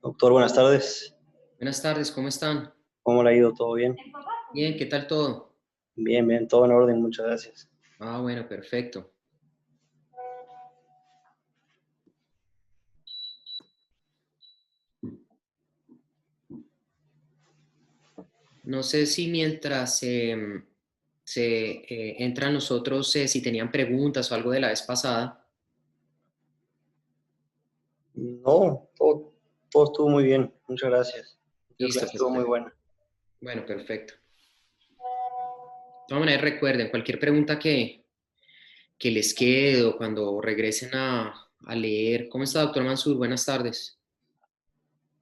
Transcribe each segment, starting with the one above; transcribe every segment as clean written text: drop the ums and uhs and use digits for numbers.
Doctor, buenas tardes. Buenas tardes, ¿cómo están? ¿Cómo le ha ido? ¿Todo bien? Bien, ¿qué tal todo? Bien, bien, todo en orden, muchas gracias. Ah, bueno, perfecto. No sé si mientras entran los otros, si tenían preguntas o algo de la vez pasada. No, todo estuvo muy bien, muchas gracias. La Listo, clase estuvo muy perfecto. buena. Bueno, perfecto. De todas maneras, recuerden, cualquier pregunta que les quede o cuando regresen a leer. ¿Cómo está, doctor Mansur? Buenas tardes.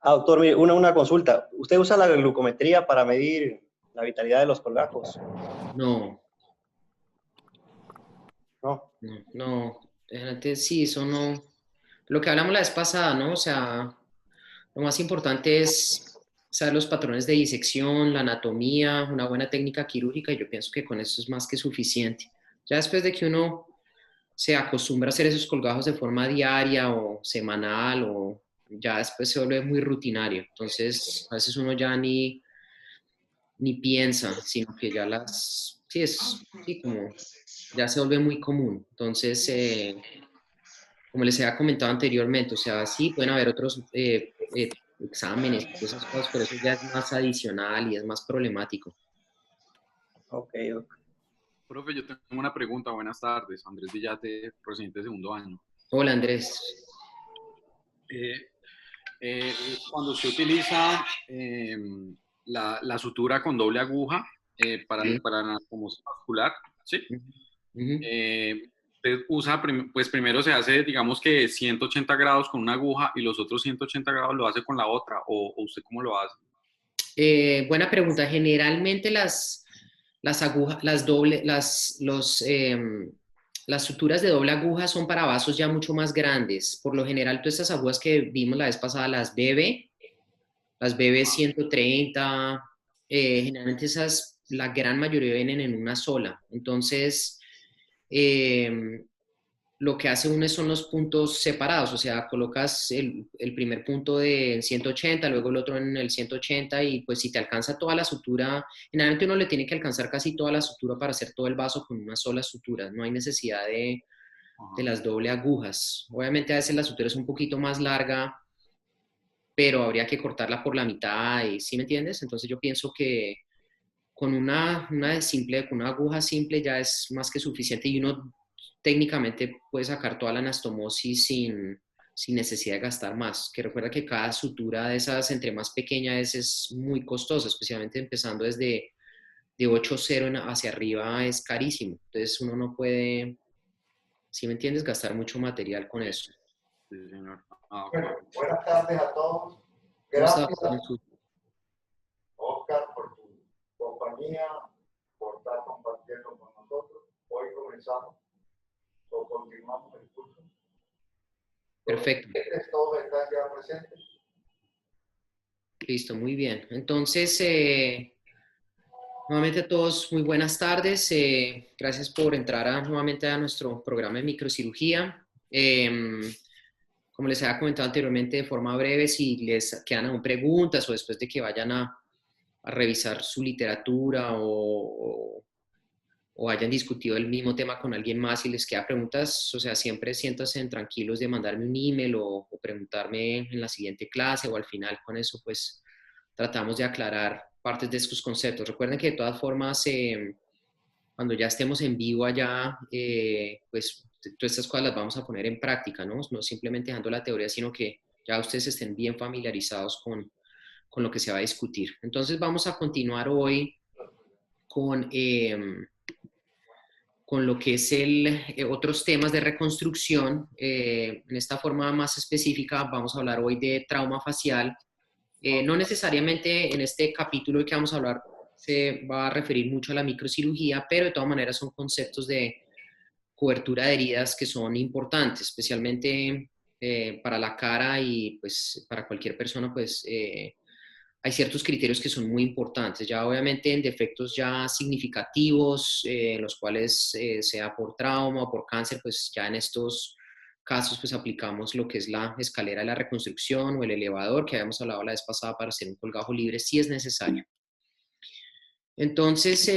Doctor, mire, una consulta. ¿Usted usa la glucometría para medir la vitalidad de los colgajos? No, No. no. Antes sí, eso no. Lo que hablamos la vez pasada, ¿no? O sea, lo más importante es saber los patrones de disección, la anatomía, una buena técnica quirúrgica y yo pienso que con eso es más que suficiente. Ya después de que uno se acostumbra a hacer esos colgajos de forma diaria o semanal o ya después se vuelve muy rutinario. Entonces, a veces uno ya ni piensa, sino que ya sí es, sí, como ya se vuelve muy común. Entonces, como les había comentado anteriormente, o sea, sí pueden haber otros exámenes y esas cosas, pero eso ya es más adicional y es más problemático. Ok, ok. Profe, yo tengo una pregunta. Buenas tardes. Andrés Villate, presidente de segundo año. Hola Andrés. Eh, Cuando se utiliza la sutura con doble aguja Sí. para anastomosis vascular, ¿sí? Ujú, ujú. Usted usa, pues primero se hace, digamos que 180 grados con una aguja y los otros 180 grados lo hace con la otra, o usted cómo lo hace. Buena pregunta. Generalmente las agujas, las suturas de doble aguja son para vasos ya mucho más grandes. Por lo general, todas estas agujas que vimos la vez pasada, las BB 130, generalmente esas, la gran mayoría vienen en una sola. Entonces, eh, lo que hace uno son los puntos separados, o sea, colocas el primer punto de 180, luego el otro en el 180 y pues si te alcanza toda la sutura, generalmente uno le tiene que alcanzar casi toda la sutura para hacer todo el vaso con una sola sutura, no hay necesidad de Ajá. las doble agujas. Obviamente a veces la sutura es un poquito más larga, pero habría que cortarla por la mitad y ¿sí me entiendes? Entonces yo pienso que con con una aguja simple ya es más que suficiente y uno técnicamente puede sacar toda la anastomosis sin necesidad de gastar más. Que recuerda que cada sutura de esas, entre más pequeña es muy costosa, especialmente empezando desde de 8,0 hacia arriba es carísimo. Entonces uno no puede, si me entiendes, gastar mucho material con Sí, eso. sí, señor. Ok. Bueno, buenas tardes a todos. ¿Cómo está? Gracias, Oscar, por tu compañía, por estar compartiendo con nosotros. Hoy comenzamos o continuamos el curso. Los Perfecto. estudiantes todos están ya presentes. Listo, muy bien. Entonces, nuevamente a todos, muy buenas tardes. Gracias por entrar nuevamente a nuestro programa de microcirugía. Como les había comentado anteriormente de forma breve, si les quedan aún preguntas o después de que vayan a revisar su literatura o hayan discutido el mismo tema con alguien más y les queda preguntas, o sea, siempre siéntanse tranquilos de mandarme un email o preguntarme en la siguiente clase o al final con eso, pues tratamos de aclarar partes de estos conceptos. Recuerden que de todas formas, cuando ya estemos en vivo allá, pues todas estas cosas las vamos a poner en práctica, ¿no? No simplemente dejando la teoría, sino que ya ustedes estén bien familiarizados con lo que se va a discutir. Entonces vamos a continuar hoy con, con lo que es otros temas de reconstrucción. En esta forma más específica vamos a hablar hoy de trauma facial. No necesariamente en este capítulo que vamos a hablar se va a referir mucho a la microcirugía, pero de todas maneras son conceptos de cobertura de heridas que son importantes, especialmente para la cara y pues para cualquier persona, pues hay ciertos criterios que son muy importantes. Ya obviamente en defectos ya significativos, en los cuales sea por trauma o por cáncer, pues ya en estos casos pues aplicamos lo que es la escalera de la reconstrucción o el elevador que habíamos hablado la vez pasada para hacer un colgajo libre si es necesario. Entonces,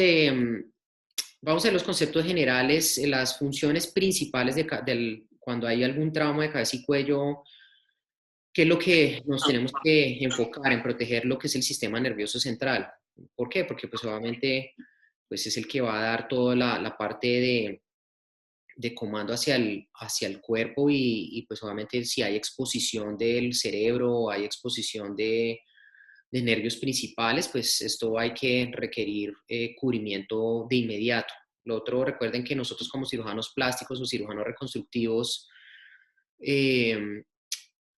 vamos a ver los conceptos generales, las funciones principales cuando hay algún trauma de cabeza y cuello. ¿Qué es lo que nos tenemos que enfocar en proteger lo que es el sistema nervioso central? ¿Por qué? Porque pues obviamente pues es el que va a dar toda la parte de comando hacia el cuerpo y pues obviamente si hay exposición del cerebro, hay exposición de nervios principales, pues esto hay que requerir cubrimiento de inmediato. Lo otro, recuerden que nosotros como cirujanos plásticos o cirujanos reconstructivos,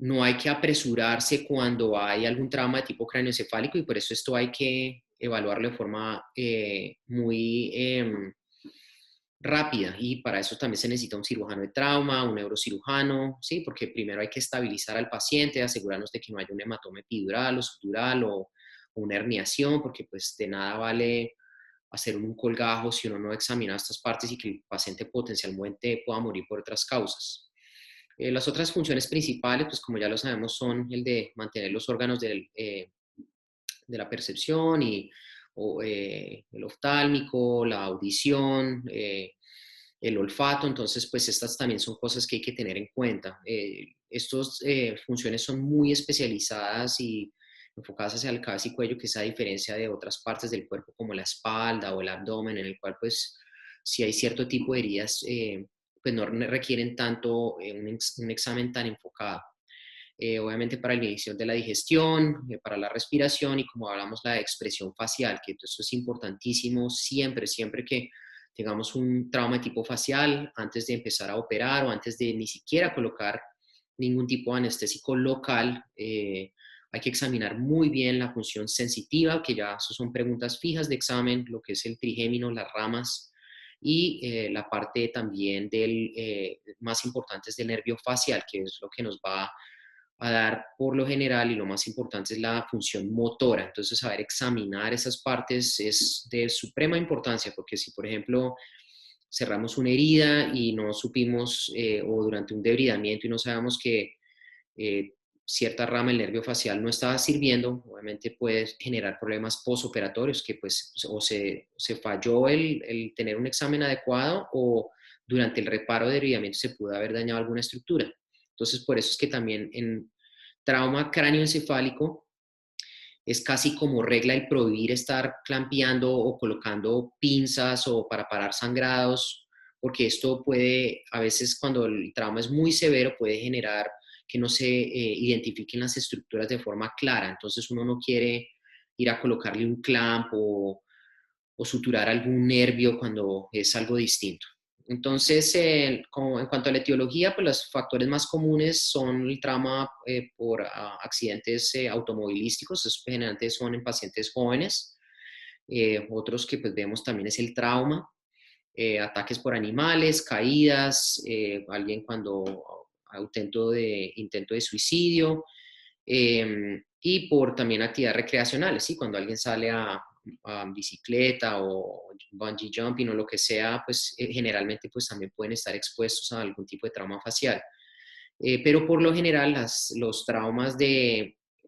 no hay que apresurarse cuando hay algún trauma de tipo cráneoencefálico y por eso esto hay que evaluarlo de forma muy rápida y para eso también se necesita un cirujano de trauma, un neurocirujano, ¿sí? Porque primero hay que estabilizar al paciente, asegurarnos de que no haya un hematoma epidural o subdural o una herniación, porque pues de nada vale hacer un colgajo si uno no examina estas partes y que el paciente potencialmente pueda morir por otras causas. Las otras funciones principales, pues como ya lo sabemos, son el de mantener los órganos de la percepción y el oftálmico, la audición, el olfato. Entonces, pues estas también son cosas que hay que tener en cuenta. Estas funciones son muy especializadas y enfocadas hacia el cabeza y cuello, que es a diferencia de otras partes del cuerpo como la espalda o el abdomen, en el cual pues si hay cierto tipo de heridas, pues no requieren tanto un examen tan enfocado. Obviamente para el inicio de la digestión, para la respiración y como hablamos la expresión facial, que esto es importantísimo siempre, siempre que tengamos un trauma de tipo facial, antes de empezar a operar o antes de ni siquiera colocar ningún tipo de anestésico local, hay que examinar muy bien la función sensitiva, que ya son preguntas fijas de examen, lo que es el trigémino, las ramas, y la parte también más importante es del nervio facial, que es lo que nos va a dar por lo general y lo más importante es la función motora. Entonces, saber examinar esas partes es de suprema importancia porque si, por ejemplo, cerramos una herida y no supimos o durante un debridamiento y no sabemos que cierta rama del nervio facial no estaba sirviendo, obviamente puede generar problemas postoperatorios que pues o se falló el tener un examen adecuado o durante el reparo de debridamiento se pudo haber dañado alguna estructura. Entonces, por eso es que también en trauma cráneoencefálico es casi como regla el prohibir estar clampeando o colocando pinzas o para parar sangrados, porque esto puede, a veces cuando el trauma es muy severo, puede generar que no se identifiquen las estructuras de forma clara. Entonces uno no quiere ir a colocarle un clamp o suturar algún nervio cuando es algo distinto. Entonces, en cuanto a la etiología, pues los factores más comunes son el trauma por accidentes automovilísticos, esos generalmente son en pacientes jóvenes. Otros que pues vemos también es el trauma, ataques por animales, caídas, alguien cuando intento de suicidio, y por también actividades recreacionales, ¿sí? Cuando alguien sale a bicicleta o bungee jumping o lo que sea, pues generalmente pues también pueden estar expuestos a algún tipo de trauma facial. Pero por lo general los traumas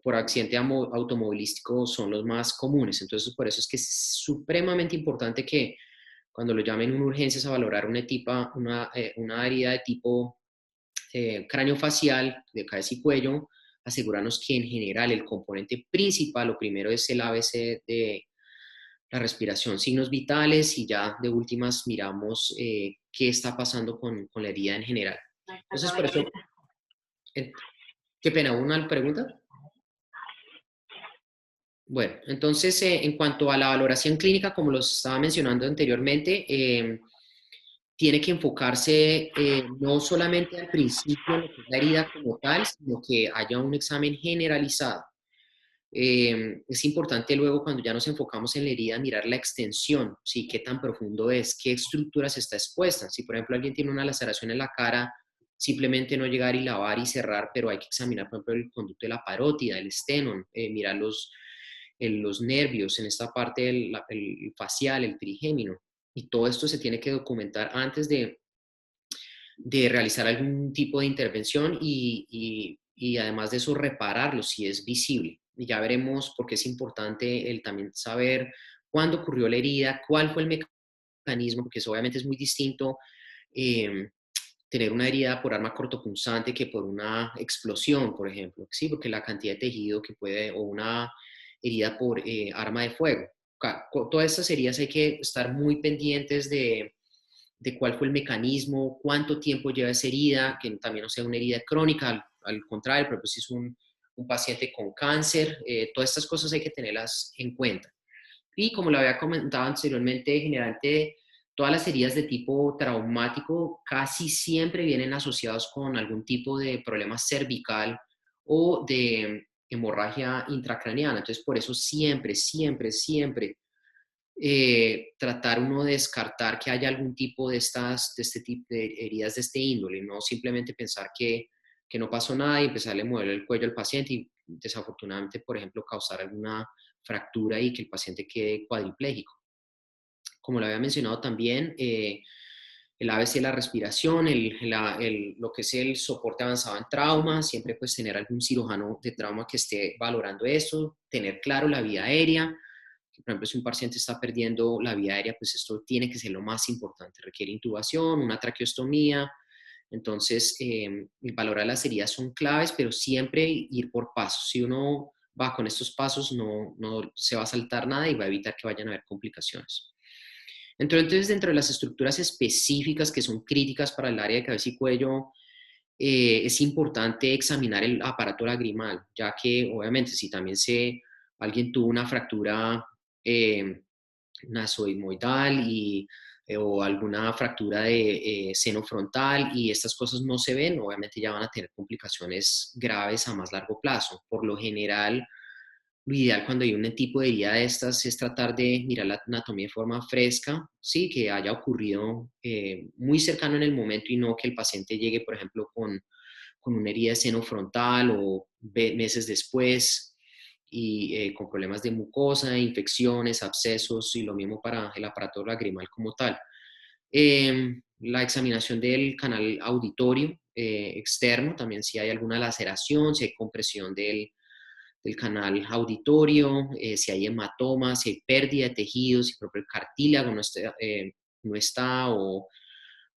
por accidente automovilístico son los más comunes. Entonces por eso es que es supremamente importante que cuando lo llamen una urgencias a valorar una herida de tipo craneofacial, de cabeza y cuello, asegurarnos que en general el componente principal, lo primero es el ABC de la respiración, signos vitales y ya de últimas miramos qué está pasando con la herida en general. Entonces, por eso, qué pena, ¿una pregunta? Bueno, entonces, en cuanto a la valoración clínica, como los estaba mencionando anteriormente, tiene que enfocarse no solamente al principio en lo que es la herida como tal, sino que haya un examen generalizado. Es importante luego cuando ya nos enfocamos en la herida mirar la extensión, ¿sí? Qué tan profundo es, qué estructuras está expuesta. Si por ejemplo alguien tiene una laceración en la cara, simplemente no llegar y lavar y cerrar, pero hay que examinar por ejemplo el conducto de la parótida, el esternón, mirar los nervios en esta parte el facial, el trigémino. Y todo esto se tiene que documentar antes de de realizar algún tipo de intervención y además de eso repararlo si es visible. Y ya veremos por qué es importante el también saber cuándo ocurrió la herida, cuál fue el mecanismo, porque eso obviamente es muy distinto eh, tener una herida por arma cortopunzante que por una explosión, por ejemplo, ¿sí? Porque la cantidad de tejido que puede, o una herida por arma de fuego. Todas estas heridas hay que estar muy pendientes de cuál fue el mecanismo, cuánto tiempo lleva esa herida, que también no sea una herida crónica, al contrario, pero pues si es un paciente con cáncer, todas estas cosas hay que tenerlas en cuenta. Y como lo había comentado anteriormente, generalmente todas las heridas de tipo traumático casi siempre vienen asociados con algún tipo de problema cervical o de hemorragia intracraneana. Entonces, por eso siempre, siempre, siempre tratar uno de descartar que haya algún tipo de este tipo de heridas de este índole, no simplemente pensar que no pasó nada y empezarle a mover el cuello al paciente y desafortunadamente, por ejemplo, causar alguna fractura y que el paciente quede cuadripléjico. Como lo había mencionado también, el ABC, la respiración, lo que es el soporte avanzado en trauma, siempre pues tener algún cirujano de trauma que esté valorando eso, tener claro la vía aérea, que por ejemplo si un paciente está perdiendo la vía aérea, pues esto tiene que ser lo más importante, requiere intubación, una traqueostomía, entonces valorar las heridas son claves, pero siempre ir por pasos. Si uno va con estos pasos, no se va a saltar nada y va a evitar que vayan a haber complicaciones. Entonces, dentro de las estructuras específicas que son críticas para el área de cabeza y cuello, es importante examinar el aparato lagrimal, ya que obviamente si también alguien tuvo una fractura nasoidmoidal o alguna fractura de seno frontal y estas cosas no se ven, obviamente ya van a tener complicaciones graves a más largo plazo. Por lo general, lo ideal cuando hay un tipo de herida de estas es tratar de mirar la anatomía de forma fresca, sí, que haya ocurrido muy cercano en el momento y no que el paciente llegue, por ejemplo, con una herida de seno frontal o meses después y con problemas de mucosa, infecciones, abscesos y lo mismo para el aparato lagrimal como tal. La examinación del canal auditorio externo, también si hay alguna laceración, si hay compresión del canal auditorio, si hay hematomas, si hay pérdida de tejidos, si propio el cartílago no está o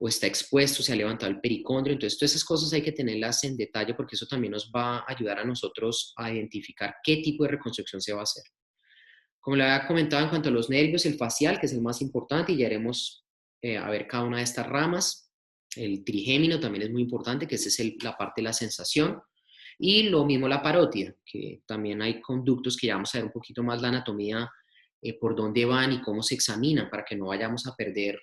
está expuesto, se ha levantado el pericondrio. Entonces, todas esas cosas hay que tenerlas en detalle porque eso también nos va a ayudar a nosotros a identificar qué tipo de reconstrucción se va a hacer. Como le había comentado en cuanto a los nervios, el facial, que es el más importante, y ya haremos a ver cada una de estas ramas. El trigémino también es muy importante, que esa es la parte de la sensación. Y lo mismo la parótida, que también hay conductos que ya vamos a ver un poquito más la anatomía, por dónde van y cómo se examinan para que no vayamos a perder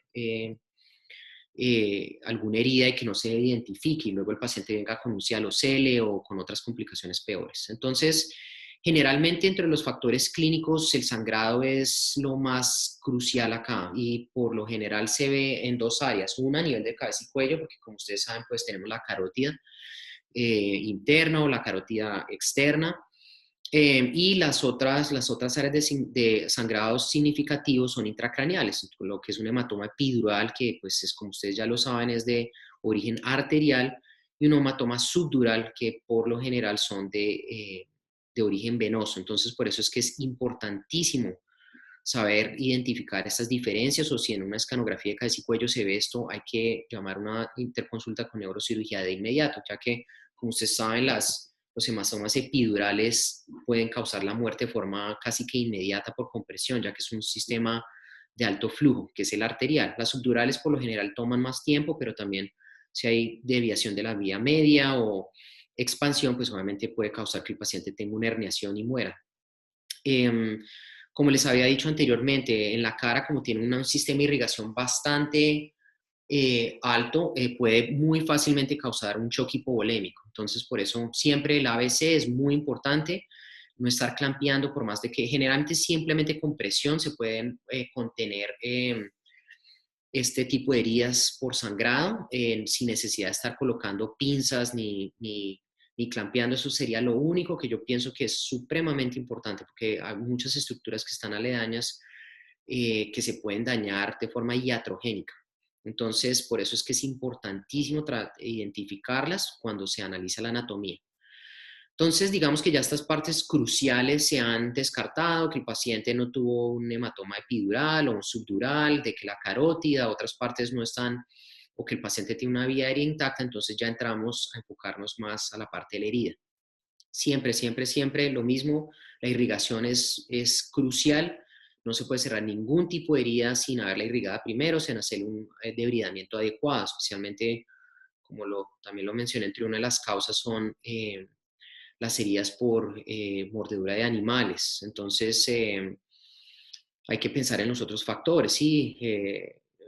alguna herida y que no se identifique y luego el paciente venga con un cialocele o con otras complicaciones peores. Entonces, generalmente entre los factores clínicos el sangrado es lo más crucial acá y por lo general se ve en dos áreas, una a nivel de cabeza y cuello, porque como ustedes saben pues tenemos la carótida interna o la carótida externa. Y las otras áreas de sangrados significativos son intracraneales, lo que es un hematoma epidural, que pues es como ustedes ya lo saben, es de origen arterial, y un hematoma subdural, que por lo general son de origen venoso. Entonces, por eso es que es importantísimo saber identificar estas diferencias o si en una escanografía de cabeza y cuello se ve esto, hay que llamar una interconsulta con neurocirugía de inmediato, ya que, como ustedes saben, los hematomas epidurales pueden causar la muerte de forma casi que inmediata por compresión, ya que es un sistema de alto flujo, que es el arterial. Las subdurales por lo general toman más tiempo, pero también si hay deviación de la vía media o expansión, pues obviamente puede causar que el paciente tenga una herniación y muera. Como les había dicho anteriormente, en la cara, como tiene un sistema de irrigación bastante alto, puede muy fácilmente causar un shock hipovolémico. Entonces, por eso siempre el ABC es muy importante, no estar clampeando, por más de que generalmente simplemente con presión se pueden contener este tipo de heridas por sangrado, sin necesidad de estar colocando pinzas ni clampeando. Eso sería lo único que yo pienso que es supremamente importante, porque hay muchas estructuras que están aledañas que se pueden dañar de forma iatrogénica. Entonces, por eso es que es importantísimo identificarlas cuando se analiza la anatomía. Entonces, digamos que ya estas partes cruciales se han descartado, que el paciente no tuvo un hematoma epidural o un subdural, de que la carótida, otras partes no están, o que el paciente tiene una vía aérea intacta, entonces ya entramos a enfocarnos más a la parte de la herida. Siempre, siempre, siempre lo mismo, la irrigación es crucial, no se puede cerrar ningún tipo de herida sin haberla irrigada primero, sin hacer un debridamiento adecuado, especialmente, como también lo mencioné, entre una de las causas son las heridas por mordedura de animales. Entonces, hay que pensar en los otros factores, ¿sí?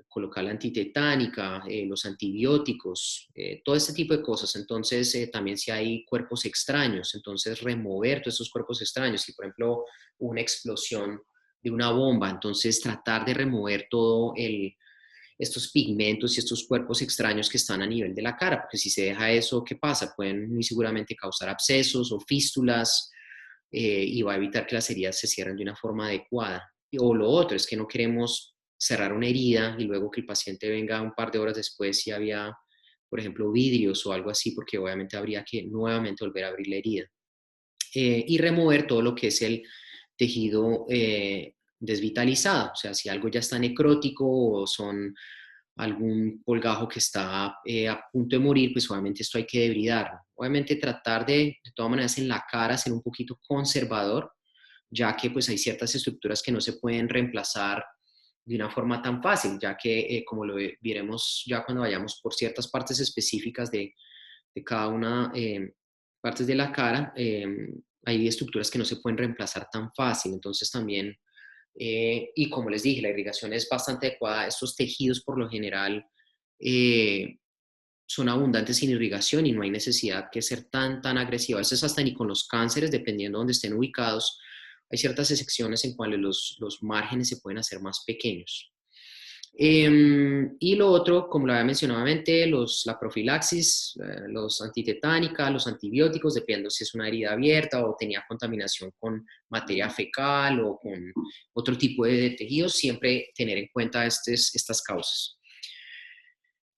Colocar la antitetánica, los antibióticos, todo este tipo de cosas. Entonces, también si hay cuerpos extraños, entonces remover todos esos cuerpos extraños. Si, por ejemplo, una explosión de una bomba, entonces tratar de remover todo estos pigmentos y estos cuerpos extraños que están a nivel de la cara, porque si se deja eso, ¿qué pasa? Pueden muy seguramente causar abscesos o fístulas y va a evitar que las heridas se cierren de una forma adecuada. O lo otro es que no queremos cerrar una herida y luego que el paciente venga un par de horas después si había, por ejemplo, vidrios o algo así, porque obviamente habría que nuevamente volver a abrir la herida. Y remover todo lo que es el tejido desvitalizado, o sea, si algo ya está necrótico o son algún colgajo que está a punto de morir, pues obviamente esto hay que debridarlo. Obviamente tratar de todas maneras en la cara ser un poquito conservador, ya que pues hay ciertas estructuras que no se pueden reemplazar de una forma tan fácil, ya que como lo veremos ya cuando vayamos por ciertas partes específicas de cada una partes de la cara, hay estructuras que no se pueden reemplazar tan fácil, entonces también y como les dije, la irrigación es bastante adecuada. Estos tejidos por lo general son abundantes sin irrigación y no hay necesidad que ser tan agresiva. A veces hasta ni con los cánceres, dependiendo de dónde estén ubicados, hay ciertas excepciones en cuales los márgenes se pueden hacer más pequeños. Y lo otro, como lo había mencionado antes, la profilaxis, los antitetánica, los antibióticos, dependiendo si es una herida abierta o tenía contaminación con materia fecal o con otro tipo de tejidos, siempre tener en cuenta estas causas.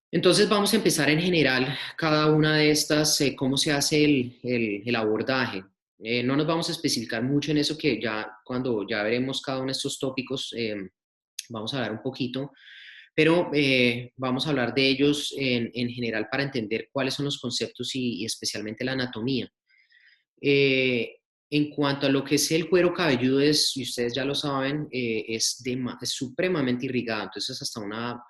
Entonces vamos a empezar en general cada una de estas, cómo se hace el abordaje. No nos vamos a especificar mucho en eso, que ya cuando ya veremos cada uno de estos tópicos, vamos a hablar un poquito, pero vamos a hablar de ellos en general para entender cuáles son los conceptos y especialmente la anatomía. En cuanto a lo que es el cuero cabelludo, y ustedes ya lo saben, es supremamente irrigado, entonces hasta una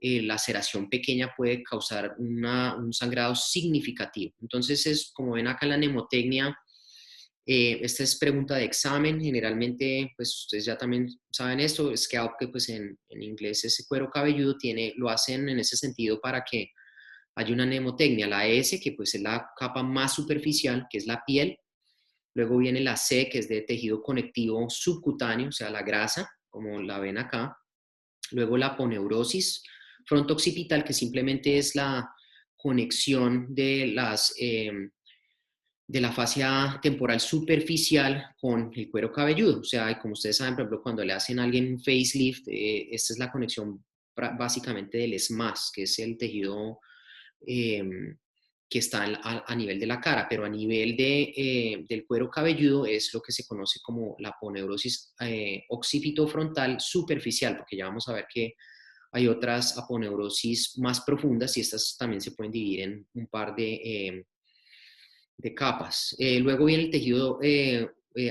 laceración pequeña puede causar un sangrado significativo. Entonces, como ven acá en la mnemotecnia, esta es pregunta de examen, generalmente, pues ustedes ya también saben esto, es que pues en inglés ese cuero cabelludo lo hacen en ese sentido para que haya una mnemotecnia, la S, que pues es la capa más superficial, que es la piel, luego viene la C, que es de tejido conectivo subcutáneo, o sea, la grasa, como la ven acá, luego la aponeurosis fronto-occipital, que simplemente es la conexión de la fascia temporal superficial con el cuero cabelludo. O sea, como ustedes saben, por ejemplo, cuando le hacen a alguien un facelift, esta es la conexión básicamente del SMAS, que es el tejido que está a nivel de la cara, pero a nivel del cuero cabelludo es lo que se conoce como la aponeurosis occipitofrontal superficial, porque ya vamos a ver que hay otras aponeurosis más profundas y estas también se pueden dividir en un par de capas. Luego viene el tejido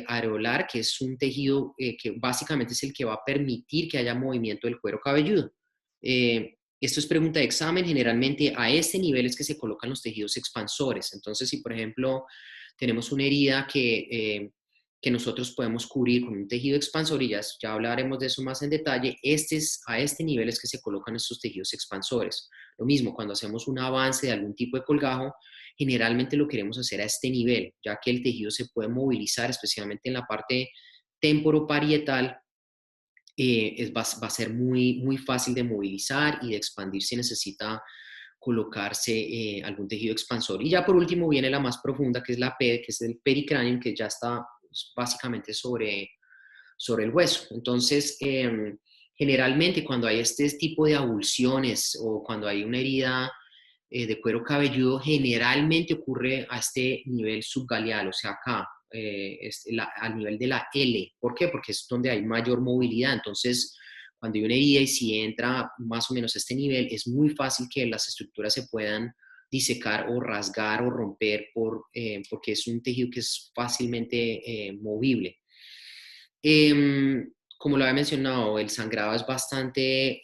areolar, que es un tejido que básicamente es el que va a permitir que haya movimiento del cuero cabelludo. Esto es pregunta de examen, generalmente a este nivel es que se colocan los tejidos expansores. Entonces, si por ejemplo tenemos una herida que nosotros podemos cubrir con un tejido expansor, y ya hablaremos de eso más en detalle, a este nivel es que se colocan estos tejidos expansores. Lo mismo, cuando hacemos un avance de algún tipo de colgajo, generalmente lo queremos hacer a este nivel, ya que el tejido se puede movilizar, especialmente en la parte temporoparietal, va a ser muy fácil de movilizar y de expandir si necesita colocarse algún tejido expansor. Y ya por último viene la más profunda, que es la P, que es el pericráneo, que ya está básicamente sobre el hueso. Entonces, generalmente cuando hay este tipo de avulsiones o cuando hay una herida de cuero cabelludo, generalmente ocurre a este nivel subgaleal, o sea, acá, al nivel de la L. ¿Por qué? Porque es donde hay mayor movilidad. Entonces, cuando hay una herida y si entra más o menos a este nivel, es muy fácil que las estructuras se puedan disecar o rasgar o romper porque es un tejido que es fácilmente movible. Como lo había mencionado, el sangrado es bastante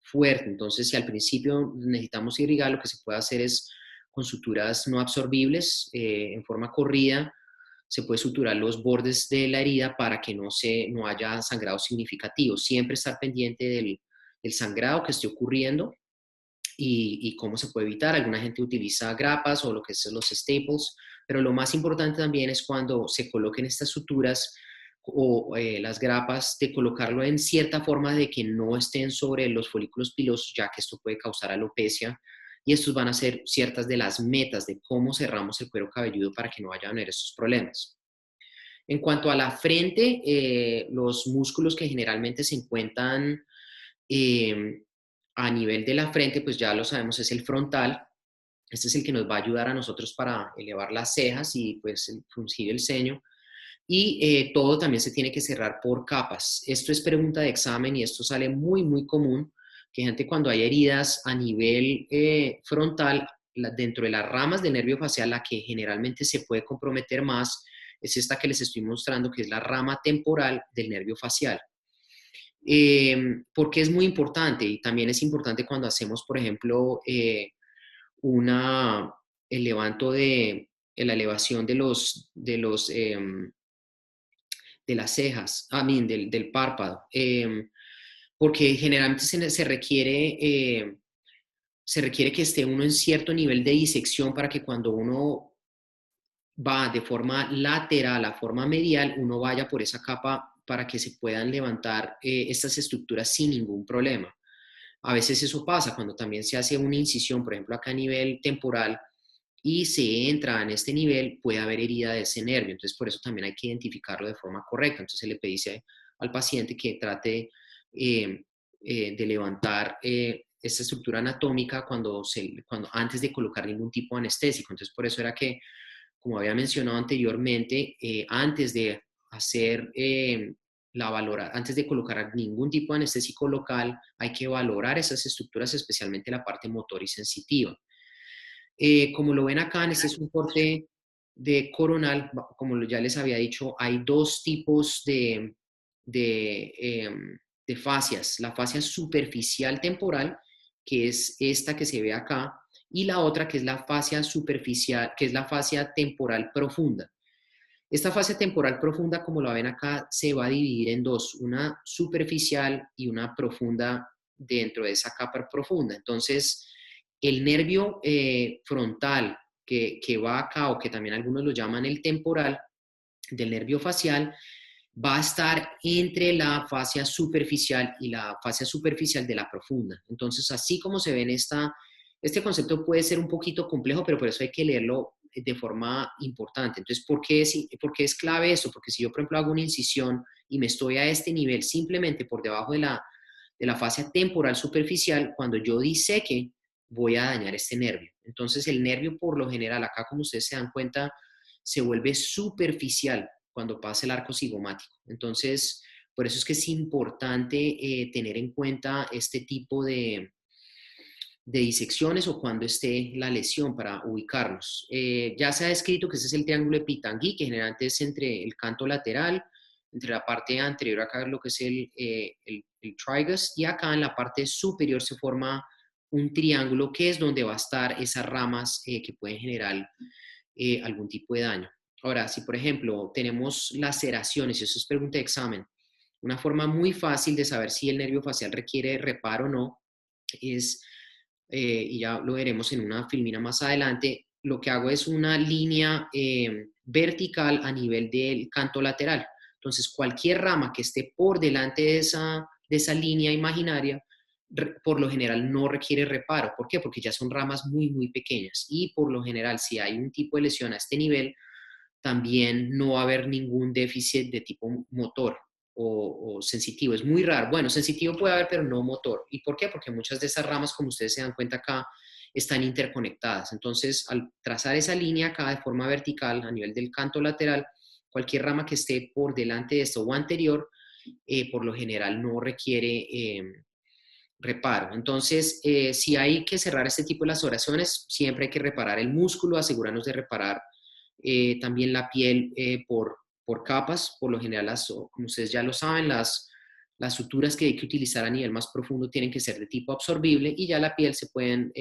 fuerte, entonces si al principio necesitamos irrigar, lo que se puede hacer es con suturas no absorbibles en forma corrida, se puede suturar los bordes de la herida para que no haya sangrado significativo. Siempre estar pendiente del sangrado que esté ocurriendo y cómo se puede evitar. Alguna gente utiliza grapas o lo que son los staples, pero lo más importante también es cuando se coloquen estas suturas o las grapas, de colocarlo en cierta forma de que no estén sobre los folículos pilosos, ya que esto puede causar alopecia. Y estos van a ser ciertas de las metas de cómo cerramos el cuero cabelludo para que no vayan a haber estos problemas. En cuanto a la frente, los músculos que generalmente se encuentran a nivel de la frente, pues ya lo sabemos, es el frontal. Este es el que nos va a ayudar a nosotros para elevar las cejas y pues fruncir el ceño. Y todo también se tiene que cerrar por capas. Esto es pregunta de examen y esto sale muy, muy común, que gente cuando hay heridas a nivel frontal, dentro de las ramas del nervio facial, la que generalmente se puede comprometer más es esta que les estoy mostrando, que es la rama temporal del nervio facial. Porque es muy importante y también es importante cuando hacemos, por ejemplo, el levanto de la elevación de las cejas, del párpado, porque generalmente se requiere que esté uno en cierto nivel de disección para que cuando uno va de forma lateral a forma medial, uno vaya por esa capa para que se puedan levantar estas estructuras sin ningún problema. A veces eso pasa cuando también se hace una incisión, por ejemplo, acá a nivel temporal, y se entra en este nivel, puede haber herida de ese nervio. Entonces, por eso también hay que identificarlo de forma correcta. Entonces, se le dice al paciente que trate de levantar esta estructura anatómica antes de colocar ningún tipo de anestésico. Entonces, por eso era que, como había mencionado anteriormente, antes de hacer antes de colocar ningún tipo de anestésico local, hay que valorar esas estructuras, especialmente la parte motor y sensitiva. Como lo ven acá, este es un corte de coronal. Como ya les había dicho, hay dos tipos de fascias. La fascia superficial temporal, que es esta que se ve acá, y la otra que es la fascia superficial, que es la fascia temporal profunda. Esta fascia temporal profunda, como lo ven acá, se va a dividir en dos, una superficial y una profunda dentro de esa capa profunda. Entonces, el nervio frontal que va acá, o que también algunos lo llaman el temporal, del nervio facial, va a estar entre la fascia superficial y la fascia superficial de la profunda. Entonces, así como se ve en este concepto puede ser un poquito complejo, pero por eso hay que leerlo de forma importante. Entonces, ¿por qué es clave esto? Porque si yo, por ejemplo, hago una incisión y me estoy a este nivel simplemente por debajo de la fascia temporal superficial, cuando yo diseque, voy a dañar este nervio. Entonces, el nervio, por lo general, acá como ustedes se dan cuenta, se vuelve superficial cuando pasa el arco cigomático. Entonces, por eso es que es importante tener en cuenta este tipo de disecciones o cuando esté la lesión para ubicarnos. Ya se ha descrito que ese es el triángulo de Pitangui, que generalmente es entre el canto lateral, entre la parte anterior acá lo que es el trigus, y acá en la parte superior se forma un triángulo que es donde va a estar esas ramas que pueden generar algún tipo de daño. Ahora, si por ejemplo tenemos laceraciones, eso es pregunta de examen, una forma muy fácil de saber si el nervio facial requiere reparo o no es, y ya lo veremos en una filmina más adelante, lo que hago es una línea vertical a nivel del canto lateral. Entonces, cualquier rama que esté por delante de esa línea imaginaria, por lo general no requiere reparo. ¿Por qué? Porque ya son ramas muy, muy pequeñas. Y por lo general, si hay un tipo de lesión a este nivel, también no va a haber ningún déficit de tipo motor. o sensitivo. Es muy raro. Bueno, sensitivo puede haber, pero no motor. ¿Y por qué? Porque muchas de esas ramas, como ustedes se dan cuenta acá, están interconectadas. Entonces, al trazar esa línea acá de forma vertical a nivel del canto lateral, cualquier rama que esté por delante de esto o anterior, por lo general no requiere reparo. Entonces, si hay que cerrar este tipo de laceraciones, siempre hay que reparar el músculo, asegurarnos de reparar también la piel por capas. Por lo general, como ustedes ya lo saben, las suturas que hay que utilizar a nivel más profundo tienen que ser de tipo absorbible, y ya la piel se pueden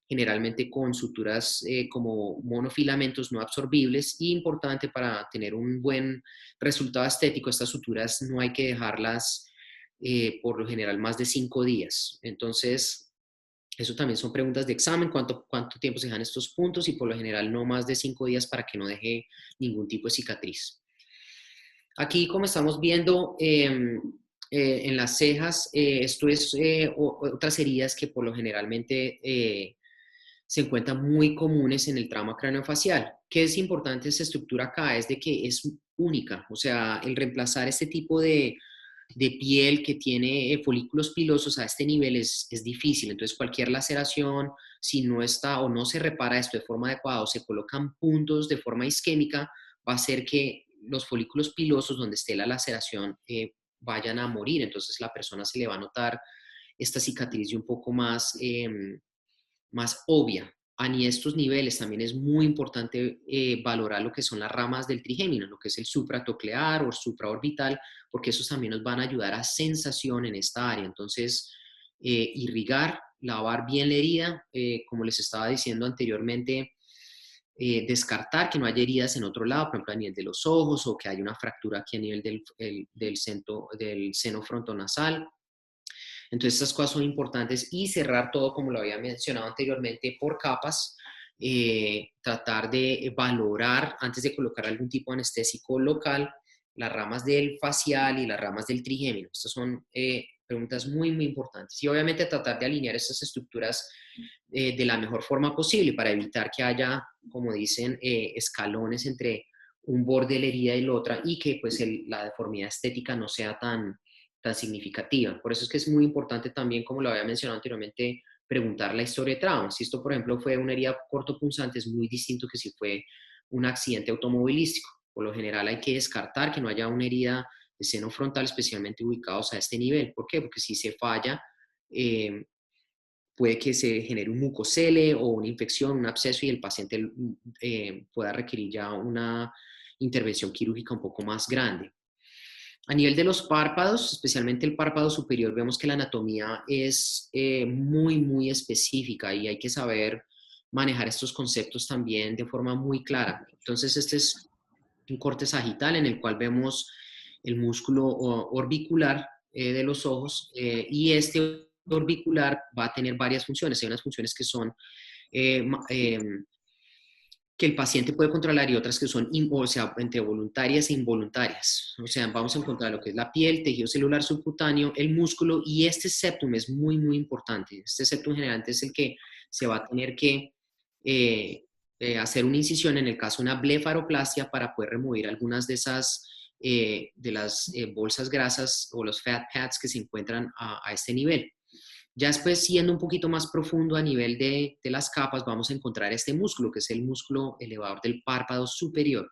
generalmente con suturas como monofilamentos no absorbibles. Y importante para tener un buen resultado estético, estas suturas no hay que dejarlas por lo general más de 5 días. Entonces, eso también son preguntas de examen: cuánto tiempo se dejan estos puntos, y por lo general no más de 5 días para que no deje ningún tipo de cicatriz. Aquí, como estamos viendo en las cejas, esto es otras heridas que por lo generalmente se encuentran muy comunes en el trauma craneofacial. ¿Qué es importante esta estructura acá? Es de que es única. O sea, el reemplazar este tipo de piel que tiene folículos pilosos a este nivel es difícil. Entonces, cualquier laceración, si no está o no se repara esto de forma adecuada, o se colocan puntos de forma isquémica, va a hacer que los folículos pilosos donde esté la laceración vayan a morir. Entonces, la persona se le va a notar esta cicatriz un poco más obvia. A estos niveles también es muy importante valorar lo que son las ramas del trigémino, lo que es el supratoclear o supraorbital, porque esos también nos van a ayudar a sensación en esta área. Entonces, irrigar, lavar bien la herida, como les estaba diciendo anteriormente, descartar que no haya heridas en otro lado, por ejemplo a nivel de los ojos, o que haya una fractura aquí a nivel del seno frontonasal. Entonces, estas cosas son importantes, y cerrar todo, como lo había mencionado anteriormente, por capas. Tratar de valorar, antes de colocar algún tipo de anestésico local, las ramas del facial y las ramas del trigémino. Estas son preguntas muy, muy importantes. Y obviamente tratar de alinear estas estructuras de la mejor forma posible para evitar que haya, como dicen, escalones entre un borde de la herida y la otra, y que pues la deformidad estética no sea tan significativa. Por eso es que es muy importante también, como lo había mencionado anteriormente, preguntar la historia de trauma. Si esto, por ejemplo, fue una herida cortopunzante, es muy distinto que si fue un accidente automovilístico. Por lo general hay que descartar que no haya una herida de seno frontal, especialmente ubicados a este nivel. ¿Por qué? Porque si se falla, puede que se genere un mucocele o una infección, un absceso, y el paciente pueda requerir ya una intervención quirúrgica un poco más grande. A nivel de los párpados, especialmente el párpado superior, vemos que la anatomía es muy, muy específica, y hay que saber manejar estos conceptos también de forma muy clara. Entonces, este es un corte sagital en el cual vemos el músculo orbicular de los ojos, y este orbicular va a tener varias funciones. Hay unas funciones que son que el paciente puede controlar, y otras que son, o sea, entre voluntarias e involuntarias. O sea, vamos a encontrar lo que es la piel, tejido celular subcutáneo, el músculo, y este septum es muy, muy importante. Este septum generalmente es el que se va a tener que hacer una incisión en el caso de una blefaroplastia, para poder remover algunas de esas de las bolsas grasas o los fat pads que se encuentran a este nivel. Ya después, siendo un poquito más profundo a nivel de las capas, vamos a encontrar este músculo, que es el músculo elevador del párpado superior.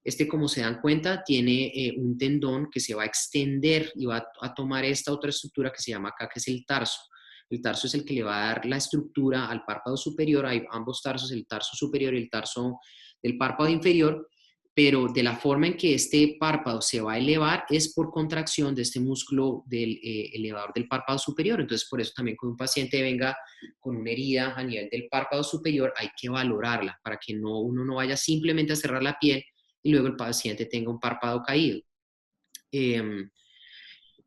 Este, como se dan cuenta, tiene un tendón que se va a extender y va a tomar esta otra estructura que se llama acá, que es el tarso. El tarso es el que le va a dar la estructura al párpado superior. Hay ambos tarsos, el tarso superior y el tarso del párpado inferior. Pero de la forma en que este párpado se va a elevar es por contracción de este músculo del elevador del párpado superior. Entonces, por eso también cuando un paciente venga con una herida a nivel del párpado superior, hay que valorarla para que uno no vaya simplemente a cerrar la piel y luego el paciente tenga un párpado caído.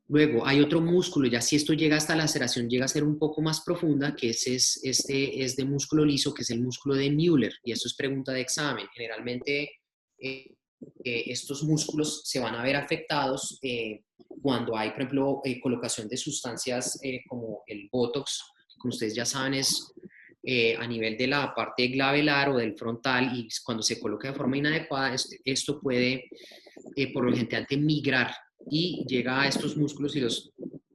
Luego, hay otro músculo, ya si esto llega hasta la laceración, llega a ser un poco más profunda, que este es de músculo liso, que es el músculo de Müller, y esto es pregunta de examen. Generalmente, estos músculos se van a ver afectados cuando hay, por ejemplo, colocación de sustancias como el Botox, que como ustedes ya saben es a nivel de la parte glabelar o del frontal, y cuando se coloca de forma inadecuada, esto puede por lo general migrar y llega a estos músculos y los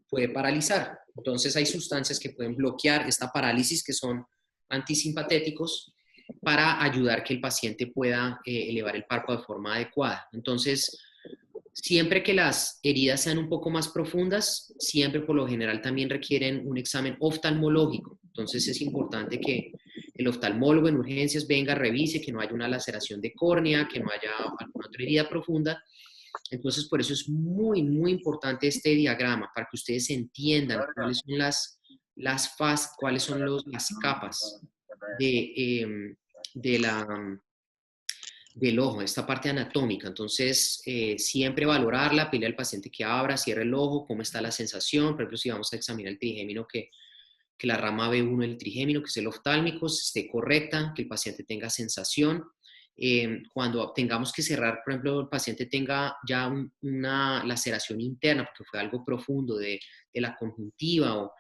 puede paralizar. Entonces hay sustancias que pueden bloquear esta parálisis que son antisimpatéticos para ayudar que el paciente pueda elevar el párpado de forma adecuada. Entonces, siempre que las heridas sean un poco más profundas, siempre por lo general también requieren un examen oftalmológico. Entonces es importante que el oftalmólogo en urgencias venga, revise que no haya una laceración de córnea, que no haya alguna otra herida profunda. Entonces por eso es muy, muy importante este diagrama, para que ustedes entiendan cuáles son las fases, cuáles son las capas de del ojo, esta parte anatómica. Entonces, siempre valorar la piel del paciente que abra, cierre el ojo, cómo está la sensación. Por ejemplo, si vamos a examinar el trigémino, que la rama B1 del trigémino, que es el oftálmico, esté correcta, que el paciente tenga sensación. Cuando tengamos que cerrar, por ejemplo, el paciente tenga ya una laceración interna, porque fue algo profundo de la conjuntiva, o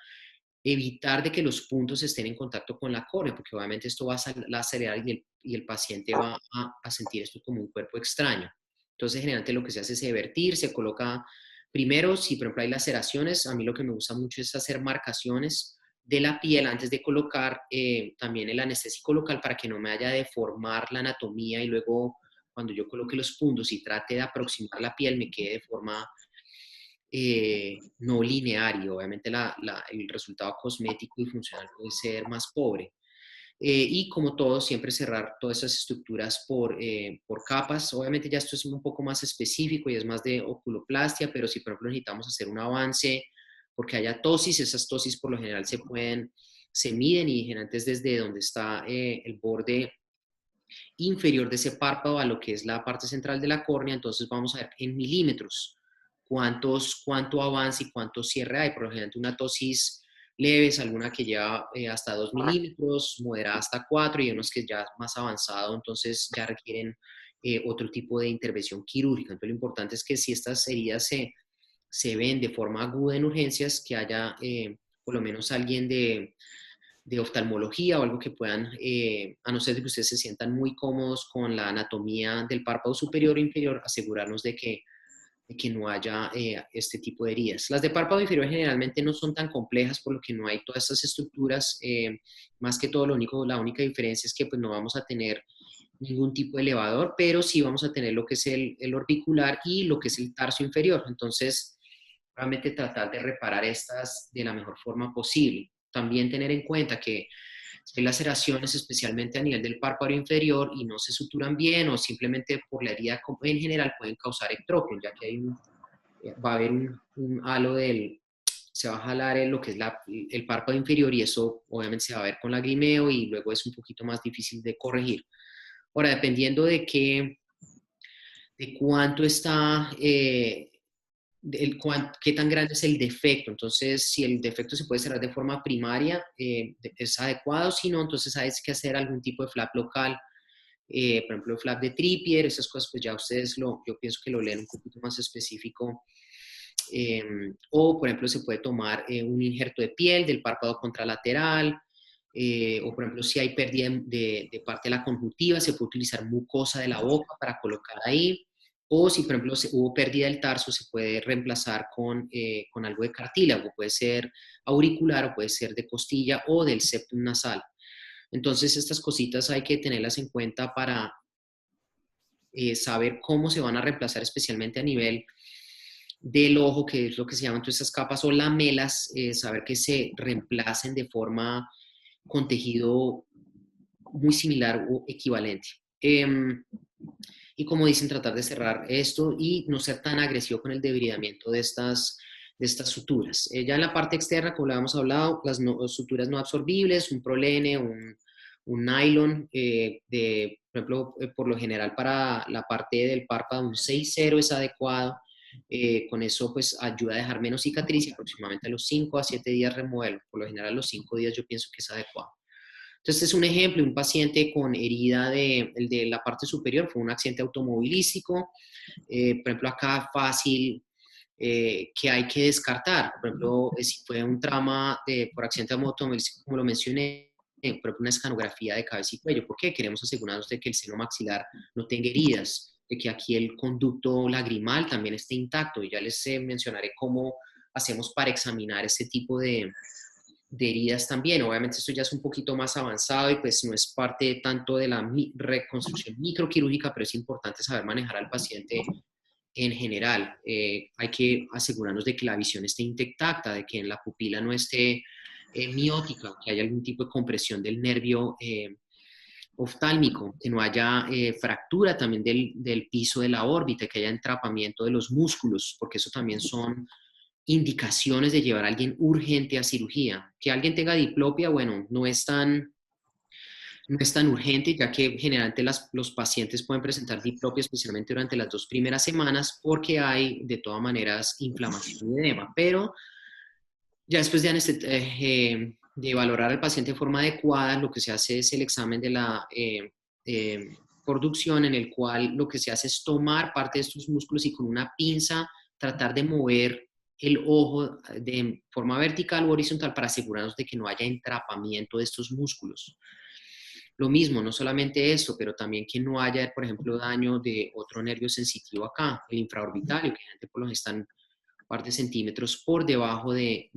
evitar de que los puntos estén en contacto con la córnea, porque obviamente esto va a acelerar y el paciente va a sentir esto como un cuerpo extraño. Entonces, generalmente lo que se hace es vertir, se coloca primero, si por ejemplo hay laceraciones, a mí lo que me gusta mucho es hacer marcaciones de la piel antes de colocar también el anestésico local para que no me vaya a deformar la anatomía y luego cuando yo coloque los puntos y trate de aproximar la piel me quede de forma no lineal y obviamente el resultado cosmético y funcional puede ser más pobre. Y como todo, siempre cerrar todas esas estructuras por capas. Obviamente ya esto es un poco más específico y es más de oculoplastia, pero si por ejemplo necesitamos hacer un avance porque haya tosis, esas tosis por lo general se miden y generalmente es desde donde está el borde inferior de ese párpado a lo que es la parte central de la córnea. Entonces vamos a ver en milímetros cuánto avance y cuánto cierre hay. Por lo general una tosis leve es alguna que lleva hasta 2 milímetros, moderada hasta 4 y unos que ya más avanzado, entonces ya requieren otro tipo de intervención quirúrgica. Entonces lo importante es que si estas heridas se ven de forma aguda en urgencias, que haya por lo menos alguien de oftalmología o algo que puedan, a no ser de que ustedes se sientan muy cómodos con la anatomía del párpado superior o inferior, asegurarnos de que no haya este tipo de heridas. Las de párpado inferior generalmente no son tan complejas, por lo que no hay todas estas estructuras. Más que todo, la única diferencia es que pues, no vamos a tener ningún tipo de elevador, pero sí vamos a tener lo que es el orbicular y lo que es el tarso inferior. Entonces, realmente tratar de reparar estas de la mejor forma posible. También tener en cuenta que si hay laceraciones, especialmente a nivel del párpado inferior, y no se suturan bien o simplemente por la herida en general pueden causar ectropio, ya que va a haber un halo se va a jalar en lo que es el párpado inferior y eso obviamente se va a ver con lagrimeo y luego es un poquito más difícil de corregir. Ahora, dependiendo de cuánto está qué tan grande es el defecto. Entonces, si el defecto se puede cerrar de forma primaria, es adecuado. Si no, entonces hay que hacer algún tipo de flap local. Por ejemplo, flap de Trippier, esas cosas, pues ya ustedes yo pienso que lo leen un poquito más específico. O, por ejemplo, se puede tomar un injerto de piel del párpado contralateral. O, por ejemplo, si hay pérdida de parte de la conjuntiva, se puede utilizar mucosa de la boca para colocar ahí. O si, por ejemplo, hubo pérdida del tarso, se puede reemplazar con algo de cartílago. Puede ser auricular o puede ser de costilla o del septum nasal. Entonces, estas cositas hay que tenerlas en cuenta para saber cómo se van a reemplazar, especialmente a nivel del ojo, que es lo que se llaman todas estas capas o lamelas, saber que se reemplacen de forma con tejido muy similar o equivalente. Y como dicen, tratar de cerrar esto y no ser tan agresivo con el debridamiento de estas suturas. Ya en la parte externa, como lo habíamos hablado, las suturas no absorbibles, un prolene, un nylon, por ejemplo, por lo general para la parte del párpado, un 6-0 es adecuado. Con eso pues ayuda a dejar menos cicatriz y aproximadamente a los 5 a 7 días removerlo. Por lo general a los 5 días yo pienso que es adecuado. Entonces, este es un ejemplo, un paciente con herida de la parte superior, fue un accidente automovilístico. Por ejemplo, acá fácil que hay que descartar. Por ejemplo, si fue un trauma por accidente automovilístico, como lo mencioné, por ejemplo, una escanografía de cabeza y cuello. ¿Por qué? Queremos asegurarnos de que el seno maxilar no tenga heridas. de que aquí el conducto lagrimal también esté intacto. Y ya les mencionaré cómo hacemos para examinar ese tipo de heridas también. Obviamente esto ya es un poquito más avanzado y pues no es parte tanto de la reconstrucción microquirúrgica, pero es importante saber manejar al paciente en general. Hay que asegurarnos de que la visión esté intacta, de que en la pupila no esté miótica, que haya algún tipo de compresión del nervio oftálmico, que no haya fractura también del piso de la órbita, que haya entrapamiento de los músculos, porque eso también son indicaciones de llevar a alguien urgente a cirugía. Que alguien tenga diplopia, bueno, no es tan urgente, ya que generalmente los pacientes pueden presentar diplopia, especialmente durante las 2 primeras semanas, porque hay de todas maneras inflamación y edema. Pero ya después de valorar al paciente de forma adecuada, lo que se hace es el examen de la producción, en el cual lo que se hace es tomar parte de estos músculos y con una pinza tratar de mover el ojo de forma vertical o horizontal para asegurarnos de que no haya entrapamiento de estos músculos. Lo mismo, no solamente eso, pero también que no haya, por ejemplo, daño de otro nervio sensitivo acá, el infraorbitario, que gente por lo general están un par de centímetros por debajo de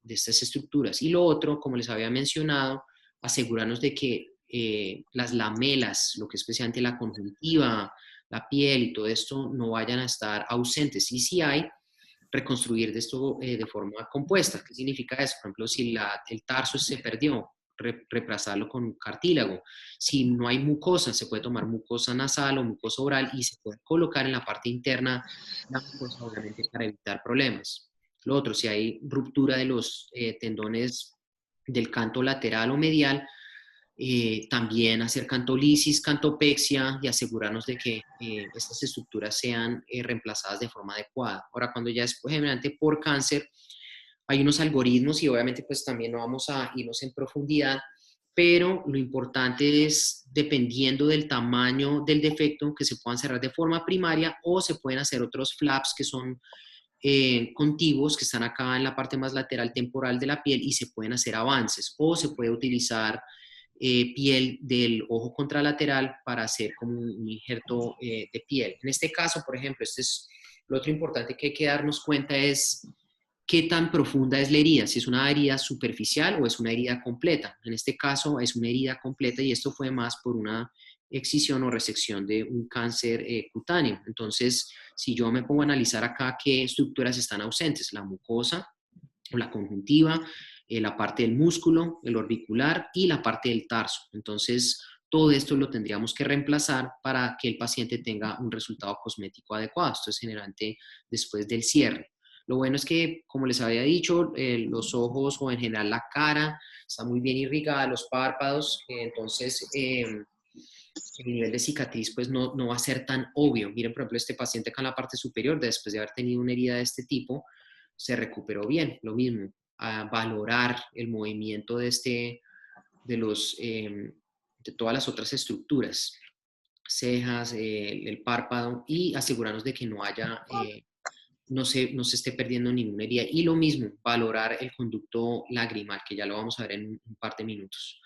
estas estructuras. Y lo otro, como les había mencionado, asegurarnos de que las lamelas, lo que es especialmente la conjuntiva, la piel y todo esto, no vayan a estar ausentes. Y si hay, reconstruir de esto de forma compuesta. ¿Qué significa eso? Por ejemplo, si el tarso se perdió, reemplazarlo con cartílago. Si no hay mucosa, se puede tomar mucosa nasal o mucosa oral y se puede colocar en la parte interna la mucosa, obviamente, para evitar problemas. Lo otro, si hay ruptura de los tendones del canto lateral o medial, también hacer cantolisis, cantopexia y asegurarnos de que estas estructuras sean reemplazadas de forma adecuada. Ahora, cuando ya es generalmente por cáncer, hay unos algoritmos y obviamente pues también no vamos a irnos en profundidad, pero lo importante es, dependiendo del tamaño del defecto, que se puedan cerrar de forma primaria o se pueden hacer otros flaps que son contiguos, que están acá en la parte más lateral temporal de la piel y se pueden hacer avances, o se puede utilizar piel del ojo contralateral para hacer como un injerto de piel. En este caso, por ejemplo, este es lo otro importante que hay que darnos cuenta es qué tan profunda es la herida, si es una herida superficial o es una herida completa. En este caso es una herida completa y esto fue más por una excisión o resección de un cáncer cutáneo. Entonces, si yo me pongo a analizar acá qué estructuras están ausentes, la mucosa o la conjuntiva, la parte del músculo, el orbicular y la parte del tarso. Entonces, todo esto lo tendríamos que reemplazar para que el paciente tenga un resultado cosmético adecuado. Esto es generalmente después del cierre. Lo bueno es que, como les había dicho, los ojos o en general la cara está muy bien irrigada, los párpados, entonces el nivel de cicatriz pues no va a ser tan obvio. Miren, por ejemplo, este paciente acá en la parte superior, después de haber tenido una herida de este tipo, se recuperó bien. Lo mismo, a valorar el movimiento de todas las otras estructuras, cejas, el párpado, y asegurarnos de que no haya, no se esté perdiendo ninguna herida. Y lo mismo, valorar el conducto lagrimal, que ya lo vamos a ver en un par de minutos.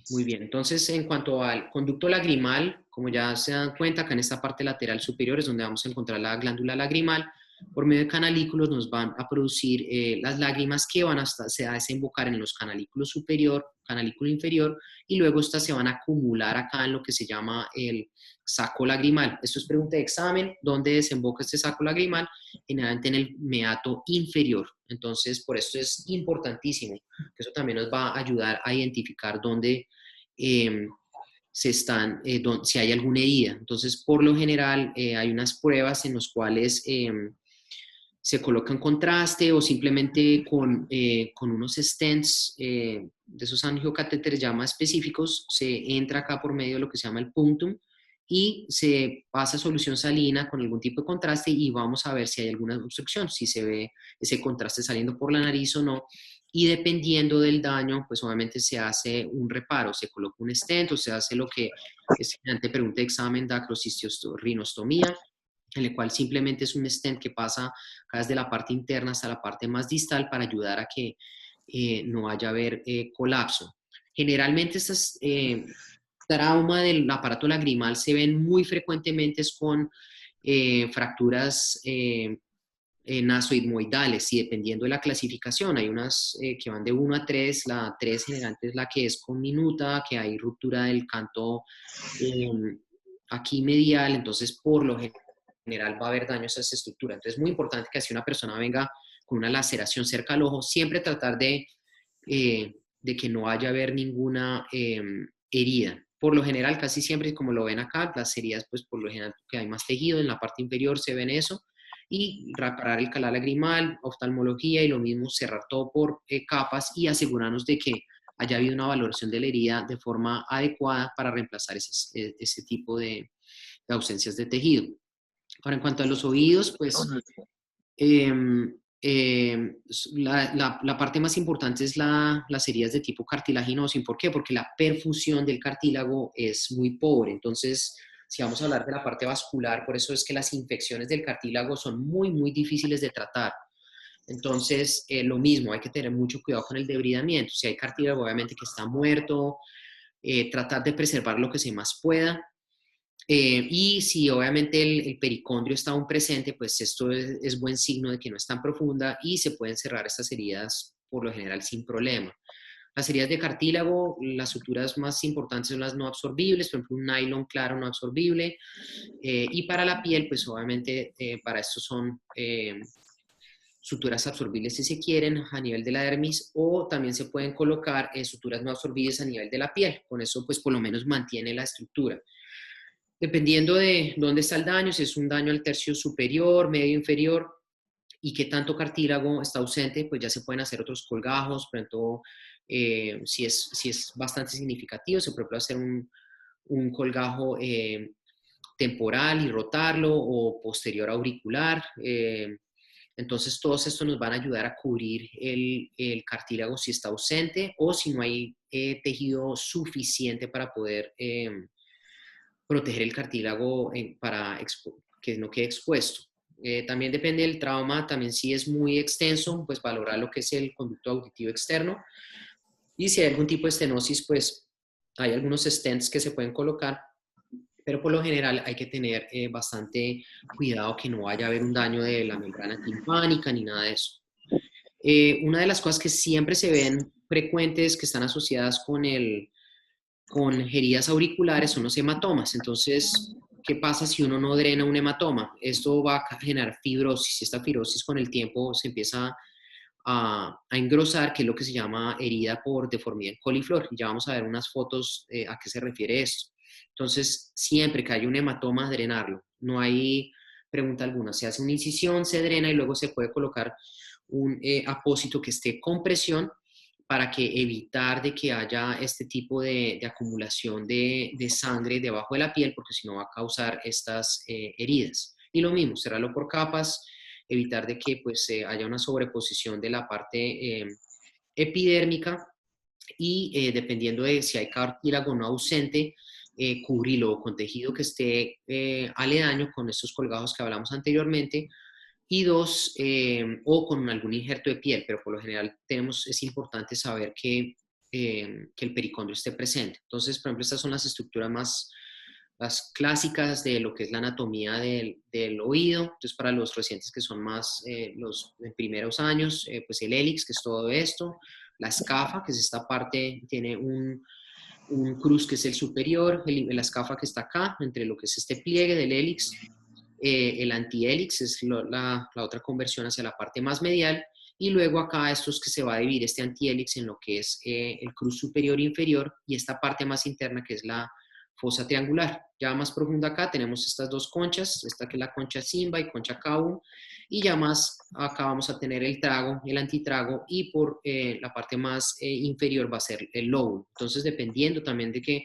Muy bien, entonces en cuanto al conducto lagrimal, como ya se dan cuenta, acá en esta parte lateral superior es donde vamos a encontrar la glándula lagrimal. Por medio de canalículos nos van a producir las lágrimas que se a desembocar en los canalículos superior, canalículo inferior, y luego estas se van a acumular acá en lo que se llama el saco lagrimal. Esto es pregunta de examen: ¿dónde desemboca este saco lagrimal? Generalmente en el meato inferior. Entonces, por esto es importantísimo, que eso también nos va a ayudar a identificar dónde si hay alguna herida. Entonces, por lo general, hay unas pruebas en las cuales se colocan contraste o simplemente con unos stents de esos angiocatéteres ya más específicos, se entra acá por medio de lo que se llama el punctum y se pasa solución salina con algún tipo de contraste y vamos a ver si hay alguna obstrucción, si se ve ese contraste saliendo por la nariz o no. Y dependiendo del daño, pues obviamente se hace un reparo, se coloca un stent o se hace lo que es generalmente pregunta de examen, dacrocistostomía, en el cual simplemente es un stent que pasa desde la parte interna hasta la parte más distal para ayudar a que no vaya a haber colapso. Generalmente estas trauma del aparato lagrimal se ven muy frecuentemente es con fracturas nasoidmoidales, y dependiendo de la clasificación, hay unas que van de 1 a 3, la 3 generalmente es la que es con minuta, que hay ruptura del canto aquí medial, entonces por lo general va a haber daños a esa estructura. Entonces es muy importante que si una persona venga con una laceración cerca al ojo, siempre tratar de que no vaya a haber ninguna herida. Por lo general, casi siempre, como lo ven acá, las heridas, pues por lo general, que hay más tejido, en la parte inferior se ven eso, y reparar el canal lagrimal, oftalmología, y lo mismo, cerrar todo por capas y asegurarnos de que haya habido una valoración de la herida de forma adecuada para reemplazar ese tipo de ausencias de tejido. Ahora, en cuanto a los oídos, pues la parte más importante es las heridas de tipo cartilaginoso. ¿Y por qué? Porque la perfusión del cartílago es muy pobre. Entonces, si vamos a hablar de la parte vascular, por eso es que las infecciones del cartílago son muy, muy difíciles de tratar. Entonces, lo mismo, hay que tener mucho cuidado con el debridamiento. Si hay cartílago, obviamente, que está muerto, tratar de preservar lo que se más pueda. Y si obviamente el pericondrio está aún presente, pues esto es buen signo de que no es tan profunda y se pueden cerrar estas heridas por lo general sin problema. Las heridas de cartílago, las suturas más importantes son las no absorbibles, por ejemplo un nylon claro no absorbible, y para la piel, pues obviamente para esto son suturas absorbibles si se quieren a nivel de la dermis, o también se pueden colocar suturas no absorbibles a nivel de la piel. Con eso pues por lo menos mantiene la estructura. Dependiendo de dónde está el daño, si es un daño al tercio superior, medio inferior, y qué tanto cartílago está ausente, pues ya se pueden hacer otros colgajos. Por ejemplo, si es bastante significativo, se puede hacer un colgajo temporal y rotarlo, o posterior auricular. Entonces, todos estos nos van a ayudar a cubrir el cartílago si está ausente, o si no hay tejido suficiente para poder proteger el cartílago para que no quede expuesto. También depende del trauma, también si es muy extenso, pues valorar lo que es el conducto auditivo externo. Y si hay algún tipo de estenosis, pues hay algunos stents que se pueden colocar, pero por lo general hay que tener bastante cuidado que no vaya a haber un daño de la membrana timpánica ni nada de eso. Una de las cosas que siempre se ven frecuentes que están asociadas con heridas auriculares son los hematomas. Entonces, ¿qué pasa si uno no drena un hematoma? Esto va a generar fibrosis. Esta fibrosis con el tiempo se empieza a engrosar, que es lo que se llama herida por deformidad en coliflor. Ya vamos a ver unas fotos a qué se refiere esto. Entonces, siempre que hay un hematoma, drenarlo. No hay pregunta alguna. Se hace una incisión, se drena y luego se puede colocar un apósito que esté con presión, para que evitar de que haya este tipo de acumulación de sangre debajo de la piel, porque si no va a causar estas heridas. Y lo mismo, cerrarlo por capas, evitar de que pues haya una sobreposición de la parte epidérmica, y dependiendo de si hay cartílago no ausente, cubrirlo con tejido que esté aledaño, con estos colgados que hablamos anteriormente, y dos, o con algún injerto de piel, pero por lo general es importante saber que el pericondrio esté presente. Entonces, por ejemplo, estas son las estructuras las clásicas de lo que es la anatomía del oído. Entonces, para los recientes que son más los primeros años, pues el hélix, que es todo esto, la escafa, que es esta parte, tiene un cruz que es el superior, la escafa que está acá, entre lo que es este pliegue del hélix. El antihélix es la otra conversión hacia la parte más medial, y luego acá esto es que se va a dividir este antihélix en lo que es el cruz superior e inferior, y esta parte más interna que es la fosa triangular. Ya más profunda acá tenemos estas dos conchas, esta que es la concha Simba y concha Cabo, y ya más acá vamos a tener el trago, el antitrago, y por la parte más inferior va a ser el lóbulo. Entonces, dependiendo también de qué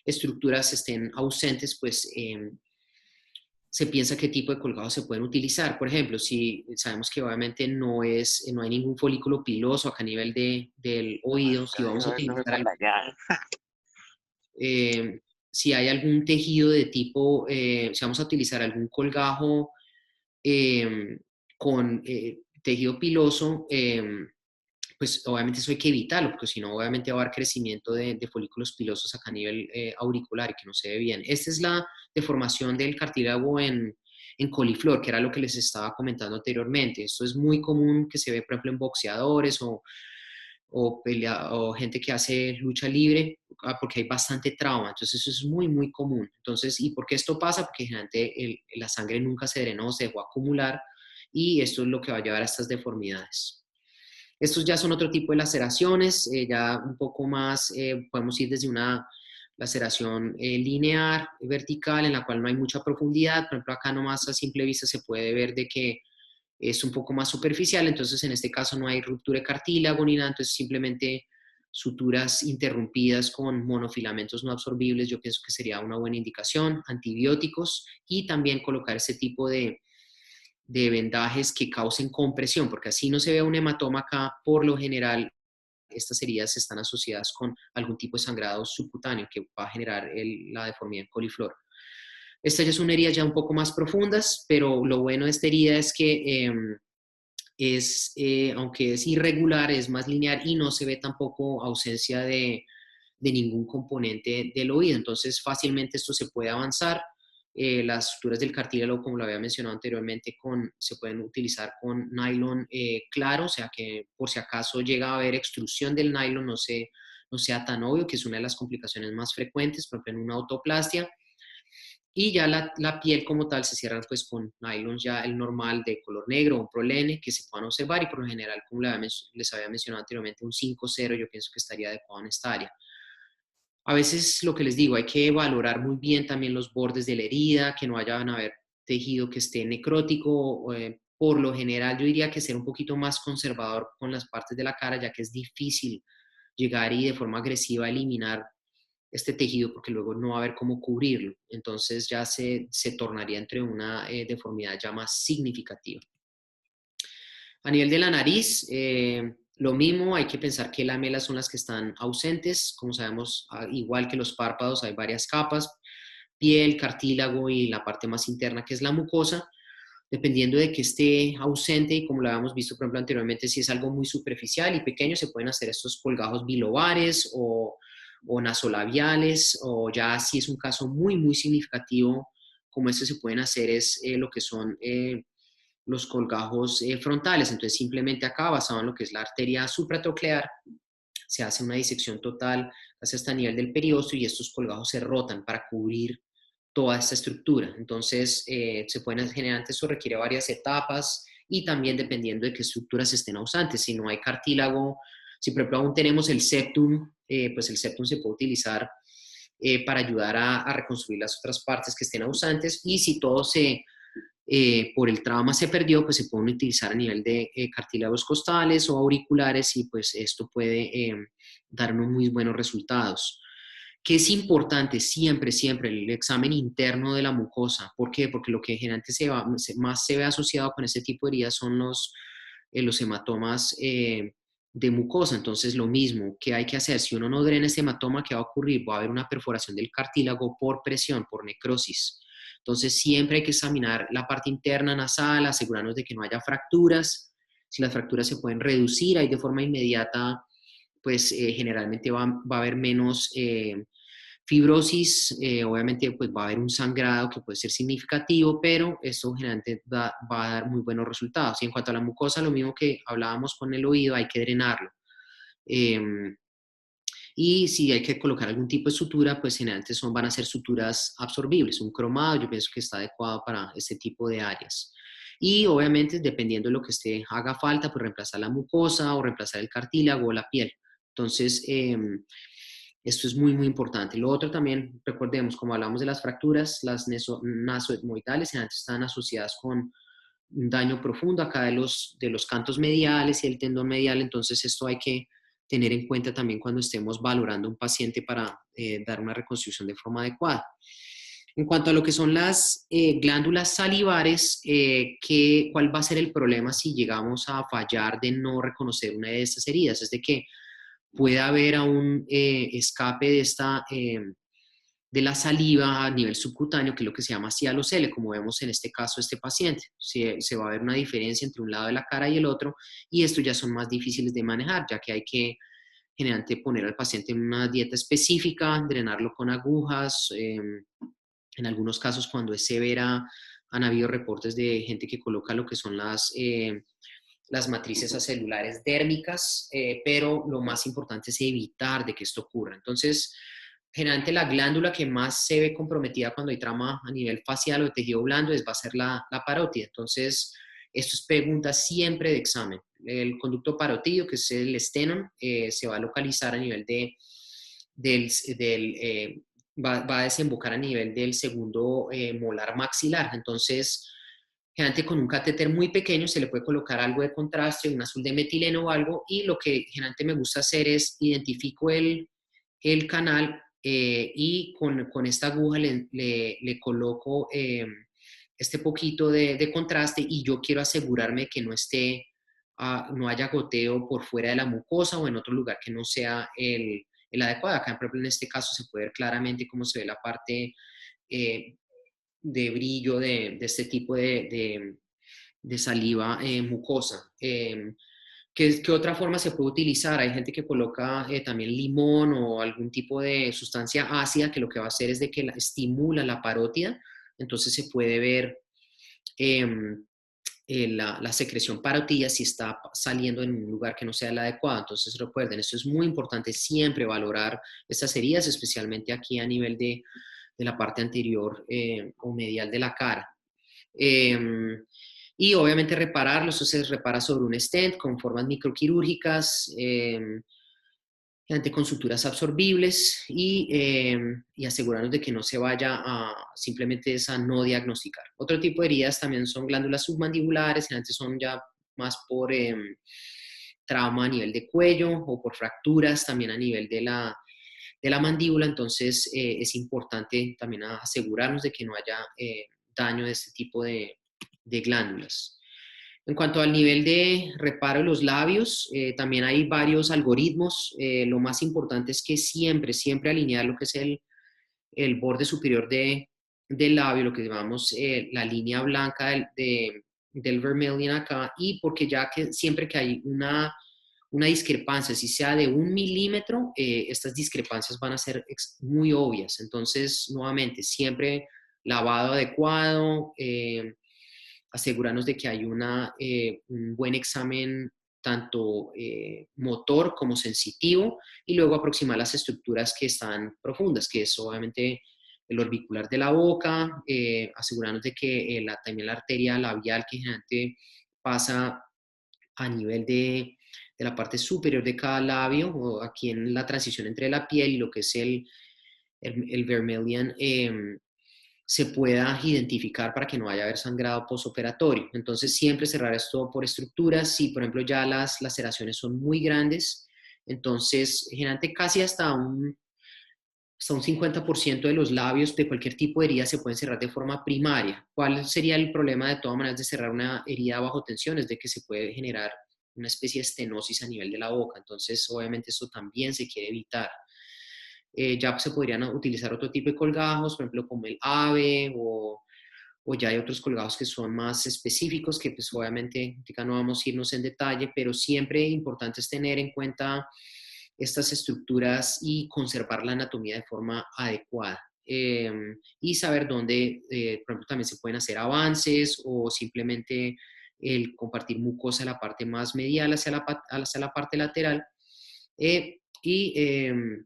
estructuras estén ausentes, pues se piensa qué tipo de colgados se pueden utilizar. Por ejemplo, si sabemos que obviamente no hay ningún folículo piloso acá a nivel del oído, si vamos a utilizar si hay algún tejido de tipo, si vamos a utilizar algún colgajo con tejido piloso, pues obviamente eso hay que evitarlo, porque si no, obviamente va a haber crecimiento de folículos pilosos acá a nivel auricular y que no se ve bien. Esta es la deformación del cartílago en coliflor, que era lo que les estaba comentando anteriormente. Esto es muy común que se ve, por ejemplo, en boxeadores o gente que hace lucha libre, porque hay bastante trauma. Entonces eso es muy, muy común. Entonces, ¿y por qué esto pasa? Porque generalmente la sangre nunca se drenó, se dejó acumular y esto es lo que va a llevar a estas deformidades. Estos ya son otro tipo de laceraciones, ya un poco más, podemos ir desde una laceración lineal, vertical, en la cual no hay mucha profundidad. Por ejemplo, acá nomás a simple vista se puede ver de que es un poco más superficial, entonces en este caso no hay ruptura de cartílago ni nada, entonces simplemente suturas interrumpidas con monofilamentos no absorbibles, yo pienso que sería una buena indicación, antibióticos y también colocar ese tipo de vendajes que causen compresión, porque así no se ve un hematoma acá, por lo general estas heridas están asociadas con algún tipo de sangrado subcutáneo que va a generar la deformidad en coliflor. Estas ya son heridas ya un poco más profundas, pero lo bueno de esta herida es que aunque es irregular, es más lineal y no se ve tampoco ausencia de ningún componente del oído. Entonces fácilmente esto se puede avanzar. Las suturas del cartílago, como lo había mencionado anteriormente, se pueden utilizar con nylon claro, o sea que por si acaso llega a haber extrusión del nylon, no sea tan obvio, que es una de las complicaciones más frecuentes, por ejemplo en una autoplastia. Y ya la piel como tal se cierra pues con nylon ya el normal de color negro, un prolene que se puedan observar y por lo general, como les había mencionado anteriormente, un 5-0 yo pienso que estaría adecuado en esta área. A veces lo que les digo, hay que valorar muy bien también los bordes de la herida, que no vayan a haber tejido que esté necrótico. Por lo general yo diría que ser un poquito más conservador con las partes de la cara, ya que es difícil llegar y de forma agresiva eliminar este tejido porque luego no va a haber cómo cubrirlo. Entonces ya se tornaría entre una deformidad ya más significativa. A nivel de la nariz, lo mismo, hay que pensar que lamelas son las que están ausentes. Como sabemos, igual que los párpados, hay varias capas, piel, cartílago y la parte más interna que es la mucosa. Dependiendo de que esté ausente y como lo habíamos visto, por ejemplo, anteriormente, si es algo muy superficial y pequeño, se pueden hacer estos colgajos bilobares o nasolabiales, o ya si es un caso muy, muy significativo, como este se pueden hacer es lo que son los colgajos frontales. Entonces, simplemente acá, basado en lo que es la arteria supratroclear, se hace una disección total hasta el nivel del periósteo y estos colgajos se rotan para cubrir toda esta estructura. Entonces, se pueden generar, eso requiere varias etapas y también dependiendo de qué estructuras estén ausentes. Si no hay cartílago, si por ejemplo aún tenemos el septum, pues el septum se puede utilizar para ayudar a reconstruir las otras partes que estén ausentes, y si todo por el trauma se perdió, pues se pueden utilizar a nivel de cartílagos costales o auriculares y pues esto puede darnos muy buenos resultados. ¿Qué es importante? Siempre, siempre el examen interno de la mucosa. ¿Por qué? Porque lo que generalmente más se ve asociado con este tipo de heridas son los hematomas de mucosa. Entonces, lo mismo que hay que hacer, si uno no drena este hematoma, ¿qué va a ocurrir? Va a haber una perforación del cartílago por presión, por necrosis. Entonces, siempre hay que examinar la parte interna nasal, asegurarnos de que no haya fracturas. Si las fracturas se pueden reducir ahí de forma inmediata, pues generalmente va a haber menos fibrosis, obviamente pues va a haber un sangrado que puede ser significativo, pero esto generalmente va a dar muy buenos resultados. Y en cuanto a la mucosa, lo mismo que hablábamos con el oído, hay que drenarlo. Y si hay que colocar algún tipo de sutura, pues generalmente van a ser suturas absorbibles. Un cromado yo pienso que está adecuado para este tipo de áreas. Y obviamente, dependiendo de lo que haga falta, pues reemplazar la mucosa o reemplazar el cartílago o la piel. Entonces, esto es muy, muy importante. Lo otro también, recordemos, como hablamos de las fracturas, las nasoetmoidales generalmente están asociadas con un daño profundo acá de los cantos mediales y el tendón medial. Entonces, esto hay que tener en cuenta también cuando estemos valorando un paciente para dar una reconstrucción de forma adecuada. En cuanto a lo que son las glándulas salivares, ¿cuál va a ser el problema si llegamos a fallar de no reconocer una de estas heridas? Es de que puede haber un escape de de la saliva a nivel subcutáneo, que es lo que se llama cialocele, como vemos en este caso este paciente. Se va a ver una diferencia entre un lado de la cara y el otro, y estos ya son más difíciles de manejar, ya que hay que generalmente poner al paciente en una dieta específica, drenarlo con agujas. En algunos casos, cuando es severa, han habido reportes de gente que coloca lo que son las matrices acelulares dérmicas, pero lo más importante es evitar de que esto ocurra. Entonces, generalmente la glándula que más se ve comprometida cuando hay trauma a nivel facial o de tejido blando va a ser la parótida. Entonces, esto es pregunta siempre de examen. El conducto parótido, que es el esternón, se va a localizar a nivel va a desembocar a nivel del segundo molar maxilar. Entonces, generalmente con un catéter muy pequeño se le puede colocar algo de contraste, un azul de metileno o algo, y lo que generalmente me gusta hacer es identifico el canal y con esta aguja le coloco este poquito de contraste, y yo quiero asegurarme que no haya goteo por fuera de la mucosa o en otro lugar que no sea el adecuado. Acá, por ejemplo, en este caso se puede ver claramente cómo se ve la parte de brillo de este tipo de saliva mucosa. ¿Qué otra forma se puede utilizar? Hay gente que coloca también limón o algún tipo de sustancia ácida que lo que va a hacer es de que estimula la parótida, entonces se puede ver la secreción parótida si está saliendo en un lugar que no sea el adecuado. Entonces recuerden, esto es muy importante siempre valorar estas heridas, especialmente aquí a nivel de la parte anterior o medial de la cara. Y obviamente repararlo, eso se repara sobre un stent con formas microquirúrgicas, con suturas absorbibles, y asegurarnos de que no se vaya simplemente a no diagnosticar. Otro tipo de heridas también son glándulas submandibulares, generalmente son ya más por trauma a nivel de cuello o por fracturas también a nivel de la mandíbula. Entonces es importante también asegurarnos de que no haya daño de este tipo de glándulas. En cuanto al nivel de reparo de los labios, también hay varios algoritmos. Lo más importante es que siempre alinear lo que es el borde superior del labio, lo que llamamos la línea blanca del vermilion acá, y porque ya que siempre que hay una discrepancia, si sea de 1 milímetro, estas discrepancias van a ser muy obvias. Entonces, nuevamente, siempre lavado adecuado, asegurarnos de que hay un buen examen tanto motor como sensitivo, y luego aproximar las estructuras que están profundas, que es obviamente el orbicular de la boca, asegurarnos de que también la arteria labial que generalmente pasa a nivel de la parte superior de cada labio, o aquí en la transición entre la piel y lo que es el vermilion, se pueda identificar para que no vaya a haber sangrado postoperatorio. Entonces, siempre cerrar esto por estructuras. Si, por ejemplo, ya las laceraciones son muy grandes, entonces, generalmente casi hasta un 50% de los labios de cualquier tipo de herida se pueden cerrar de forma primaria. ¿Cuál sería el problema de todas maneras de cerrar una herida bajo tensión? Es de que se puede generar una especie de estenosis a nivel de la boca. Entonces, obviamente, esto también se quiere evitar. Ya se podrían utilizar otro tipo de colgajos, por ejemplo, como el AVE, o ya hay otros colgajos que son más específicos, que pues obviamente no vamos a irnos en detalle, pero siempre importante es tener en cuenta estas estructuras y conservar la anatomía de forma adecuada. Y saber dónde, por ejemplo, también se pueden hacer avances, o simplemente el compartir mucosa en la parte más medial hacia la parte lateral.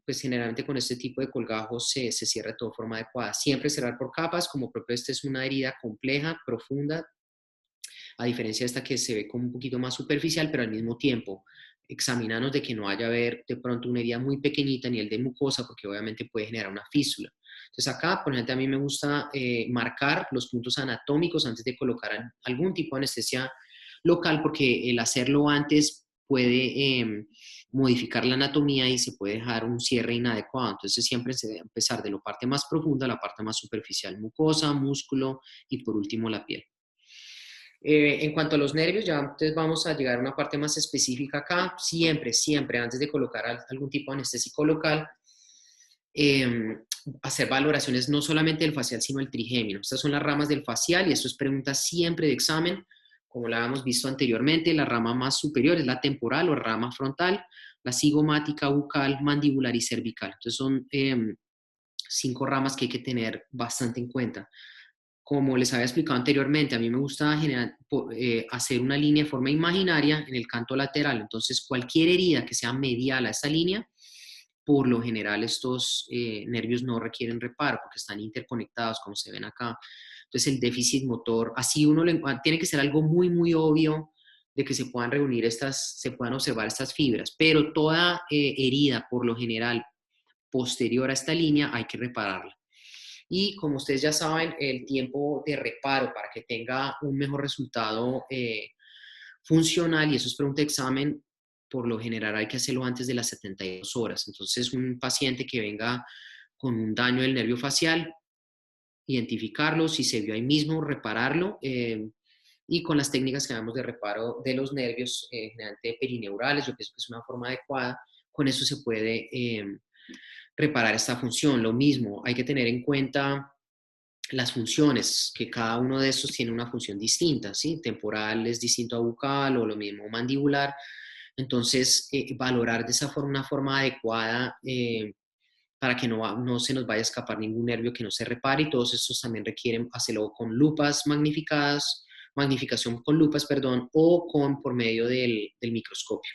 Pues generalmente con este tipo de colgajos se cierra de toda forma adecuada. Siempre cerrar por capas, como propio esta es una herida compleja, profunda, a diferencia de esta que se ve como un poquito más superficial, pero al mismo tiempo examinarnos de que no haya haber de pronto una herida muy pequeñita a nivel de mucosa, porque obviamente puede generar una fístula. Entonces acá, por ejemplo, a mí me gusta marcar los puntos anatómicos antes de colocar algún tipo de anestesia local, porque el hacerlo antes puede modificar la anatomía y se puede dejar un cierre inadecuado. Entonces siempre se debe empezar de la parte más profunda a la parte más superficial, mucosa, músculo y por último la piel. En cuanto a los nervios, ya entonces vamos a llegar a una parte más específica acá. Siempre, antes de colocar algún tipo de anestésico local, hacer valoraciones no solamente del facial, sino el trigémino. Estas son las ramas del facial y esto es pregunta siempre de examen. Como la habíamos visto anteriormente, la rama más superior es la temporal o rama frontal, la cigomática, bucal, mandibular y cervical. Entonces son 5 ramas que hay que tener bastante en cuenta. Como les había explicado anteriormente, a mí me gusta hacer una línea de forma imaginaria en el canto lateral. Entonces, cualquier herida que sea medial a esa línea, por lo general estos nervios no requieren reparo porque están interconectados, como se ven acá. Entonces, el déficit motor, así tiene que ser algo muy, muy obvio de que se puedan se puedan observar estas fibras. Pero toda herida, por lo general, posterior a esta línea, hay que repararla. Y como ustedes ya saben, el tiempo de reparo para que tenga un mejor resultado funcional, y eso es pregunta de examen, por lo general hay que hacerlo antes de las 72 horas. Entonces, un paciente que venga con un daño del nervio facial, identificarlo, si se vio ahí mismo, repararlo, y con las técnicas que damos de reparo de los nervios, generalmente perineurales, yo pienso que es una forma adecuada, con eso se puede reparar esta función. Lo mismo, hay que tener en cuenta las funciones, que cada uno de estos tiene una función distinta, ¿sí? Temporal es distinto a bucal o lo mismo mandibular. Entonces, valorar de esa forma, una forma adecuada para que no se nos vaya a escapar ningún nervio que no se repare, y todos estos también requieren hacerlo con lupas magnificación con lupas, perdón, o por medio del microscopio.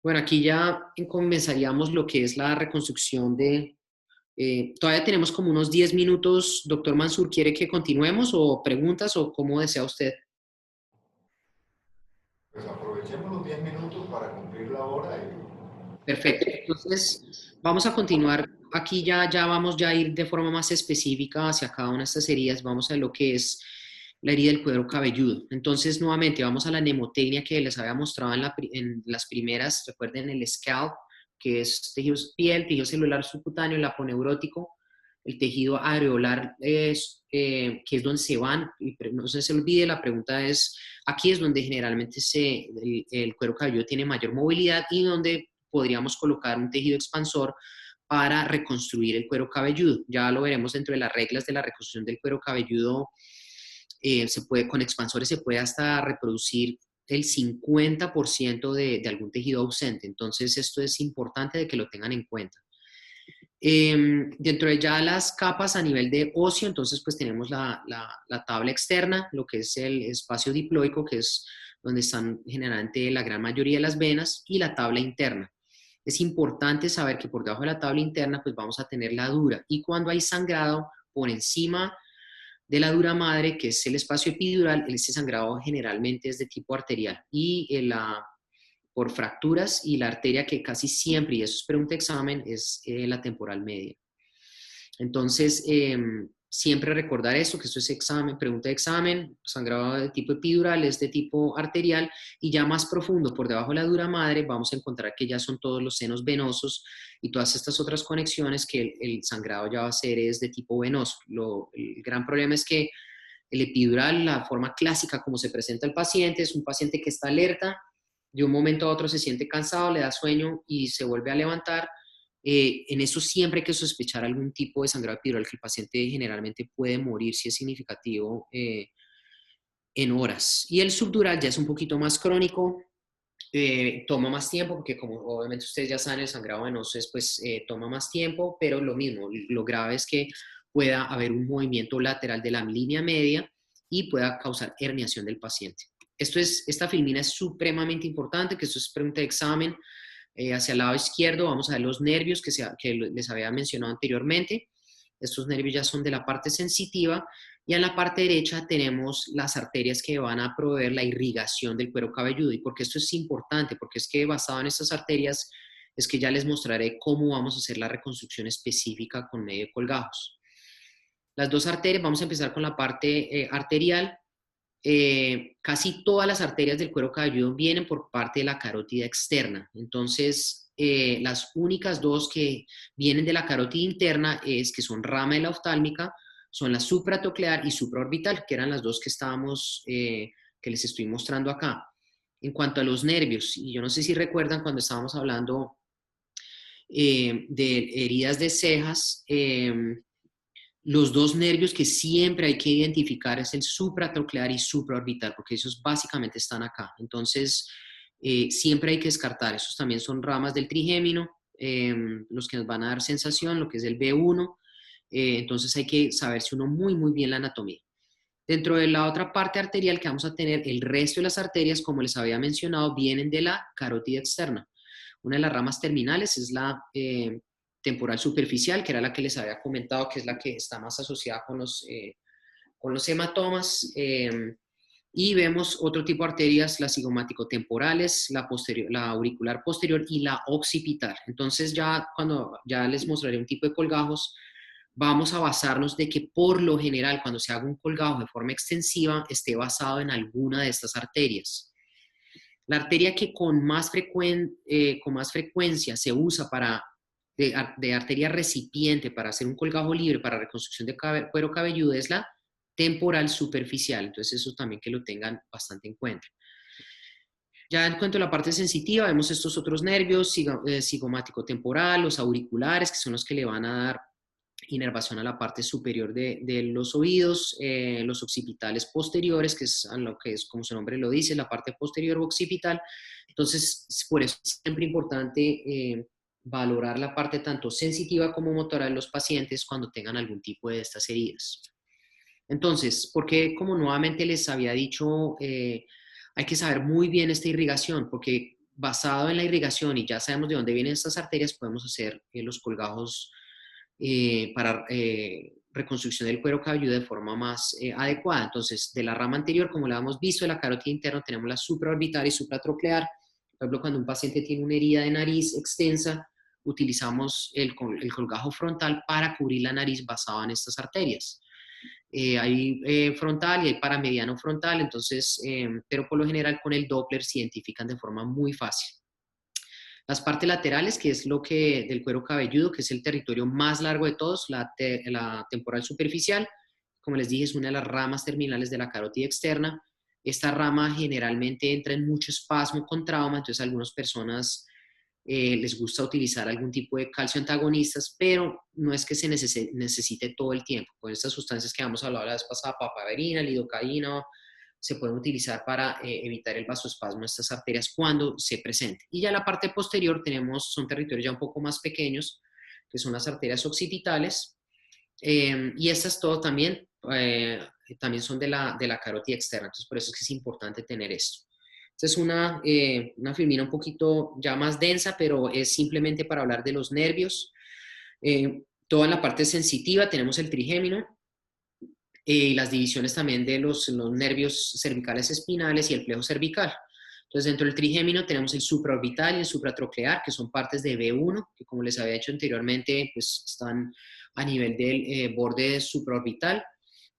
Bueno, aquí ya comenzaríamos lo que es la reconstrucción de... todavía tenemos como unos 10 minutos. Doctor Mansur, ¿quiere que continuemos o preguntas o cómo desea usted? Pues aprovechemos los 10 minutos para cumplir la hora y... Perfecto. Entonces, vamos a continuar. Aquí ya vamos a ir de forma más específica hacia cada una de estas heridas. Vamos a lo que es la herida del cuero cabelludo. Entonces, nuevamente, vamos a la mnemotecnia que les había mostrado en las primeras. Recuerden el scalp, que es tejido piel, tejido celular subcutáneo, el aponeurótico, el tejido areolar, que es donde se van. Y no se olvide, la pregunta es, aquí es donde generalmente el cuero cabelludo tiene mayor movilidad y donde podríamos colocar un tejido expansor para reconstruir el cuero cabelludo. Ya lo veremos dentro de las reglas de la reconstrucción del cuero cabelludo. Con expansores se puede hasta reproducir el 50% de algún tejido ausente. Entonces, esto es importante de que lo tengan en cuenta. Dentro de ya las capas a nivel de óseo, entonces pues tenemos la tabla externa, lo que es el espacio diploico, que es donde están generalmente la gran mayoría de las venas, y la tabla interna. Es importante saber que por debajo de la tabla interna pues vamos a tener la dura, y cuando hay sangrado por encima de la dura madre, que es el espacio epidural, ese sangrado generalmente es de tipo arterial, y por fracturas, y la arteria que casi siempre, y eso es pregunta de examen, es la temporal media. Entonces, siempre recordar esto, que esto es examen, pregunta de examen, sangrado de tipo epidural, es de tipo arterial, y ya más profundo, por debajo de la dura madre, vamos a encontrar que ya son todos los senos venosos y todas estas otras conexiones que el sangrado ya va a ser es de tipo venoso. El gran problema es que el epidural, la forma clásica como se presenta el paciente, es un paciente que está alerta, de un momento a otro se siente cansado, le da sueño y se vuelve a levantar. En eso siempre hay que sospechar algún tipo de sangrado epidural, que el paciente generalmente puede morir si es significativo en horas. Y el subdural ya es un poquito más crónico, toma más tiempo, porque como obviamente ustedes ya saben, el sangrado venoso pues, toma más tiempo, pero lo mismo, lo grave es que pueda haber un movimiento lateral de la línea media y pueda causar herniación del paciente. Esta filmina es supremamente importante, que esto es pregunta de examen. Hacia el lado izquierdo vamos a ver los nervios que les había mencionado anteriormente. Estos nervios ya son de la parte sensitiva, y en la parte derecha tenemos las arterias que van a proveer la irrigación del cuero cabelludo. ¿Y por qué esto es importante? Porque es que basado en estas arterias es que ya les mostraré cómo vamos a hacer la reconstrucción específica con medio de colgajos. Las dos arterias, vamos a empezar con la parte arterial. Casi todas las arterias del cuero cabelludo vienen por parte de la carótida externa. Entonces, las únicas dos que vienen de la carótida interna que son rama de la oftálmica, son la supratroclear y supraorbital, que eran las dos que les estoy mostrando acá. En cuanto a los nervios, y yo no sé si recuerdan cuando estábamos hablando de heridas de cejas, los dos nervios que siempre hay que identificar es el supratroclear y supraorbital, porque esos básicamente están acá. Entonces, siempre hay que descartar. Esos también son ramas del trigémino, los que nos van a dar sensación, lo que es el B1. Entonces, hay que saberse uno muy, muy bien la anatomía. Dentro de la otra parte arterial que vamos a tener, el resto de las arterias, como les había mencionado, vienen de la carótida externa. Una de las ramas terminales es la temporal superficial, que era la que les había comentado, que es la que está más asociada con los hematomas. Y vemos otro tipo de arterias, las cigomático-temporales, la auricular posterior y la occipital. Entonces cuando les mostraré un tipo de colgajos, vamos a basarnos de que por lo general cuando se haga un colgajo de forma extensiva esté basado en alguna de estas arterias. La arteria que con más frecuencia se usa de arteria recipiente para hacer un colgajo libre para reconstrucción de cuero cabelludo es la temporal superficial. Entonces eso también que lo tengan bastante en cuenta. Ya en cuanto a la parte sensitiva, vemos estos otros nervios, cigomático temporal, los auriculares, que son los que le van a dar inervación a la parte superior de los oídos, los occipitales posteriores, que es lo que es, como su nombre lo dice, la parte posterior occipital. Entonces, por eso es siempre importante valorar la parte tanto sensitiva como motora de los pacientes cuando tengan algún tipo de estas heridas. Entonces, porque como nuevamente les había dicho, hay que saber muy bien esta irrigación, porque basado en la irrigación y ya sabemos de dónde vienen estas arterias, podemos hacer los colgajos para reconstrucción del cuero cabelludo de forma más adecuada. Entonces, de la rama anterior, como la hemos visto, de la carótida interna tenemos la supraorbital y supratroclear. Por ejemplo, cuando un paciente tiene una herida de nariz extensa, utilizamos el colgajo frontal para cubrir la nariz basado en estas arterias. Hay frontal y hay paramediano frontal, entonces, pero por lo general con el Doppler se identifican de forma muy fácil. Las partes laterales, que es lo que del cuero cabelludo, que es el territorio más largo de todos, la temporal superficial, como les dije, es una de las ramas terminales de la carótida externa. Esta rama generalmente entra en mucho espasmo con trauma, entonces a algunas personas les gusta utilizar algún tipo de calcio antagonistas, pero no es que se necesite todo el tiempo. Con estas sustancias que vamos a hablar la vez pasada, papaverina, lidocaína, se pueden utilizar para evitar el vasoespasmo de estas arterias cuando se presente. Y ya la parte posterior son territorios ya un poco más pequeños, que son las arterias occipitales, y estas todo también son de la carótida externa, entonces por eso es que es importante tener esto. Esta es una filmina un poquito ya más densa, pero es simplemente para hablar de los nervios. Toda la parte sensitiva tenemos el trigémino, y las divisiones también de los nervios cervicales espinales y el plejo cervical. Entonces, dentro del trigémino tenemos el supraorbital y el supratroclear, que son partes de B1, que como les había dicho anteriormente, pues están a nivel del borde supraorbital.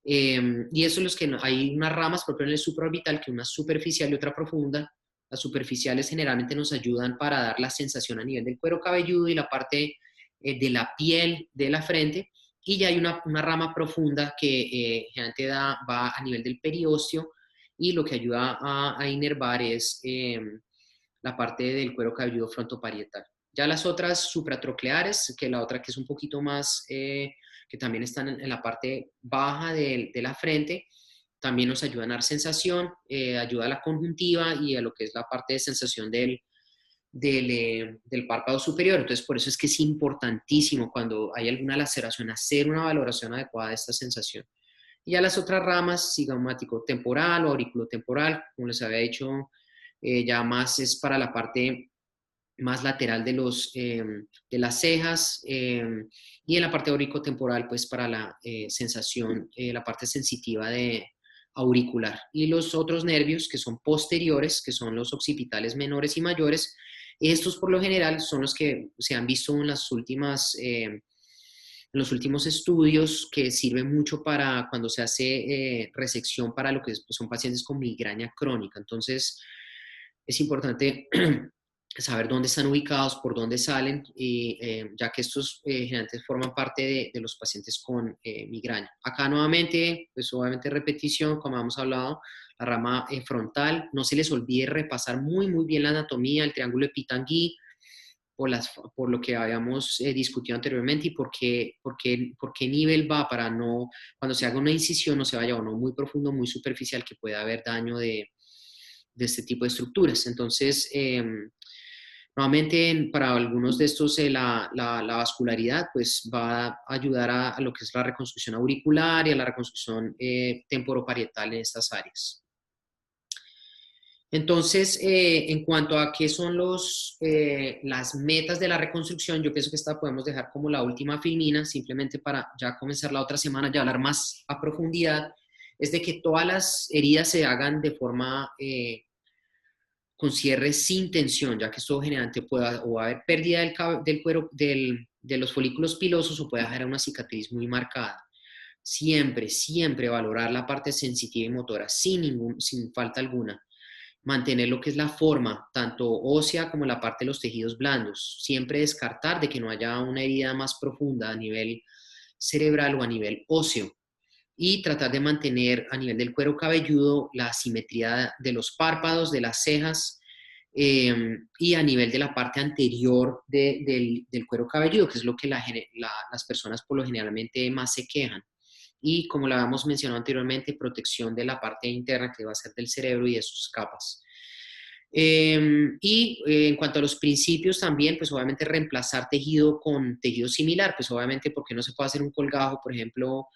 Y eso es los que hay unas ramas propias en el supraorbital, que una superficial y otra profunda. Las superficiales generalmente nos ayudan para dar la sensación a nivel del cuero cabelludo y la parte de la piel de la frente. Y ya hay una rama profunda que generalmente va a nivel del periósteo y lo que ayuda a inervar es la parte del cuero cabelludo frontoparietal. Ya las otras supratrocleares, que la otra que es un poquito más, que también están en la parte baja de la frente, también nos ayudan a dar sensación, ayuda a la conjuntiva y a lo que es la parte de sensación del párpado superior. Entonces, por eso es que es importantísimo cuando hay alguna laceración hacer una valoración adecuada de esta sensación. Y ya las otras ramas, cigomático temporal o auriculotemporal, como les había dicho, ya más es para la parte más lateral de las cejas, y en la parte auriculotemporal, pues para la sensación, la parte sensitiva auricular. Y los otros nervios que son posteriores, que son los occipitales menores y mayores, estos por lo general son los que se han visto en los últimos estudios, que sirven mucho para cuando se hace resección para lo que son pacientes con migraña crónica. Entonces, es importante saber dónde están ubicados, por dónde salen, y, ya que estos generalmente forman parte de los pacientes con migraña. Acá nuevamente, pues obviamente repetición, como hemos hablado, la rama frontal. No se les olvide repasar muy, muy bien la anatomía, el triángulo de Pitangui, por lo que habíamos discutido anteriormente y por qué nivel va para no, cuando se haga una incisión no se vaya a uno muy profundo, muy superficial, que pueda haber daño de este tipo de estructuras. Entonces, nuevamente, para algunos de estos, la vascularidad pues va a ayudar a lo que es la reconstrucción auricular y a la reconstrucción temporoparietal en estas áreas. Entonces, en cuanto a qué son las metas de la reconstrucción, yo pienso que esta podemos dejar como la última filmina, simplemente para ya comenzar la otra semana y hablar más a profundidad, es de que todas las heridas se hagan de forma con cierre sin tensión, ya que esto generalmente puede o haber pérdida del cuero, de los folículos pilosos, o puede dejar una cicatriz muy marcada. Siempre, siempre valorar la parte sensitiva y motora sin falta alguna. Mantener lo que es la forma, tanto ósea como la parte de los tejidos blandos. Siempre descartar de que no haya una herida más profunda a nivel cerebral o a nivel óseo. Y tratar de mantener a nivel del cuero cabelludo la simetría de los párpados, de las cejas, y a nivel de la parte anterior del cuero cabelludo, que es lo que las personas por lo generalmente más se quejan. Y como lo habíamos mencionado anteriormente, protección de la parte interna que va a ser del cerebro y de sus capas. En cuanto a los principios también, pues obviamente reemplazar tejido con tejido similar, pues obviamente porque no se puede hacer un colgajo, por ejemplo,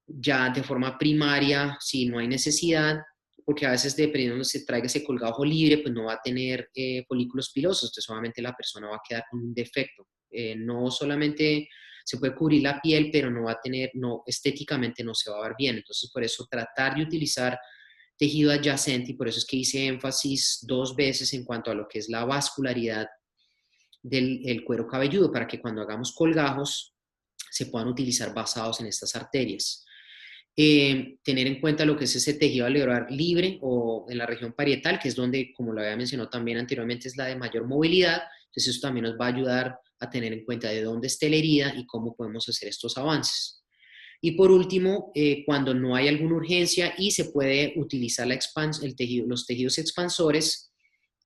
ya de forma primaria, si no hay necesidad, porque a veces dependiendo de donde se traiga ese colgajo libre, pues no va a tener folículos pilosos, entonces obviamente la persona va a quedar con un defecto. No solamente se puede cubrir la piel, pero no va a tener, estéticamente no se va a ver bien. Entonces, por eso tratar de utilizar tejido adyacente, y por eso es que hice énfasis 2 veces en cuanto a lo que es la vascularidad del cuero cabelludo, para que cuando hagamos colgajos se puedan utilizar basados en estas arterias. Tener en cuenta lo que es ese tejido alveolar libre o en la región parietal, que es donde, como lo había mencionado también anteriormente, es la de mayor movilidad. Entonces eso también nos va a ayudar a tener en cuenta de dónde esté la herida y cómo podemos hacer estos avances. Y por último, cuando no hay alguna urgencia y se puede utilizar los tejidos expansores,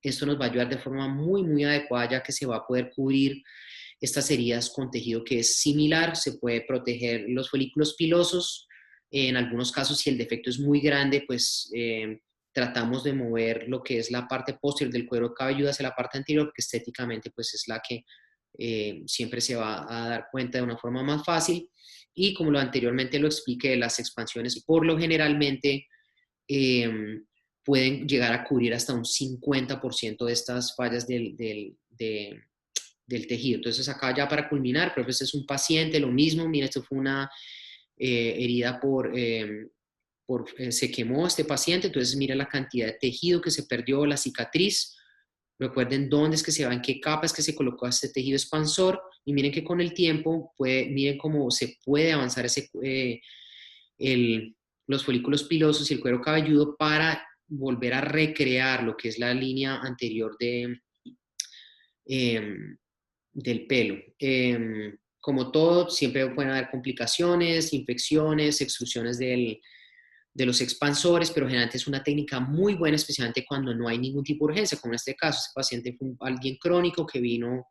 esto nos va a ayudar de forma muy, muy adecuada, ya que se va a poder cubrir estas heridas con tejido que es similar. Se puede proteger los folículos pilosos. En algunos casos, si el defecto es muy grande, pues tratamos de mover lo que es la parte posterior del cuero cabelludo hacia la parte anterior, porque estéticamente pues es la que siempre se va a dar cuenta de una forma más fácil. Y como lo anteriormente lo expliqué, las expansiones por lo generalmente pueden llegar a cubrir hasta un 50% de estas fallas del tejido. Entonces acá ya para culminar, pero este es un paciente, lo mismo, mira, esto fue una herida se quemó este paciente, entonces mira la cantidad de tejido que se perdió, la cicatriz. Recuerden dónde es que se va, en qué capa es que se colocó este tejido expansor, y miren que con el tiempo, miren cómo se puede avanzar los folículos pilosos y el cuero cabelludo para volver a recrear lo que es la línea anterior del pelo. Como todo, siempre pueden haber complicaciones, infecciones, extrusiones de los expansores, pero generalmente es una técnica muy buena, especialmente cuando no hay ningún tipo de urgencia, como en este caso. Este paciente fue alguien crónico que vino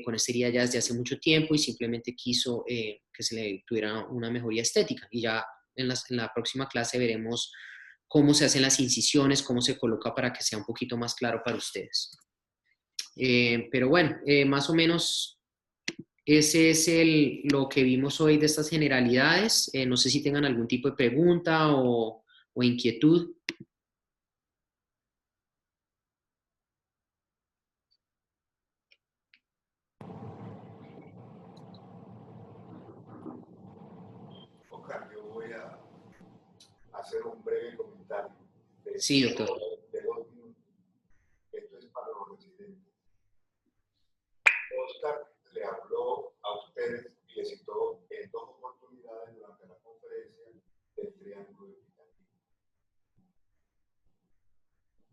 con esta herida ya desde hace mucho tiempo y simplemente quiso que se le tuviera una mejoría estética. Y ya en la próxima clase veremos cómo se hacen las incisiones, cómo se coloca para que sea un poquito más claro para ustedes. Pero bueno, más o menos ese es lo que vimos hoy de estas generalidades. No sé si tengan algún tipo de pregunta o inquietud. Oscar, yo voy a hacer un breve comentario. Sí, doctor. De 2 minutos. Esto es para los residentes. Oscar le habló a ustedes y les citó en 2 oportunidades durante la conferencia del triángulo equitativo.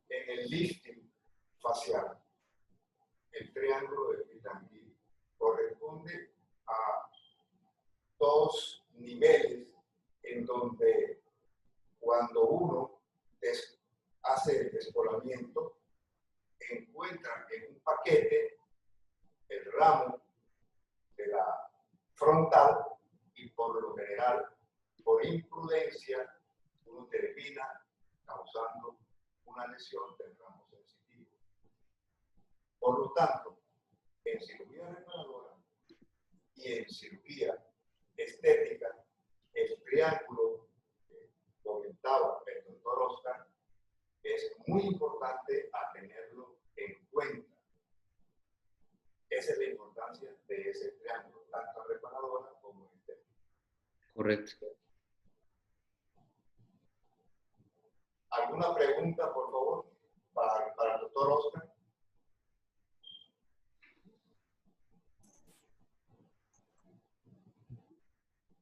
En el lifting facial, el triángulo equitativo corresponde a 2 niveles en donde cuando uno hace el descolamiento, encuentra en un paquete ramo de la frontal y por lo general, por imprudencia, uno termina causando una lesión del ramo sensitivo. Por lo tanto, en cirugía reparadora y en cirugía estética, el triángulo que comentaba el doctor Oscar es muy importante a tenerlo en cuenta. Esa es la importancia de ese triángulo, tanto reparadora como estética. Correcto. ¿Alguna pregunta, por favor, para el doctor Oscar?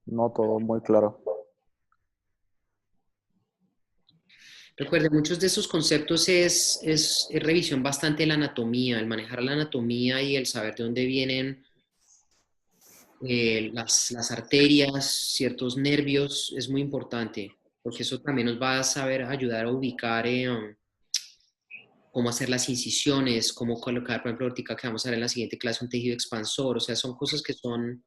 No, todo muy claro. Recuerde, muchos de esos conceptos es revisión bastante de la anatomía, el manejar la anatomía y el saber de dónde vienen las arterias, ciertos nervios, es muy importante, porque eso también nos va a saber ayudar a ubicar cómo hacer las incisiones, cómo colocar, por ejemplo, ahorita que vamos a ver en la siguiente clase un tejido expansor, o sea, son cosas que son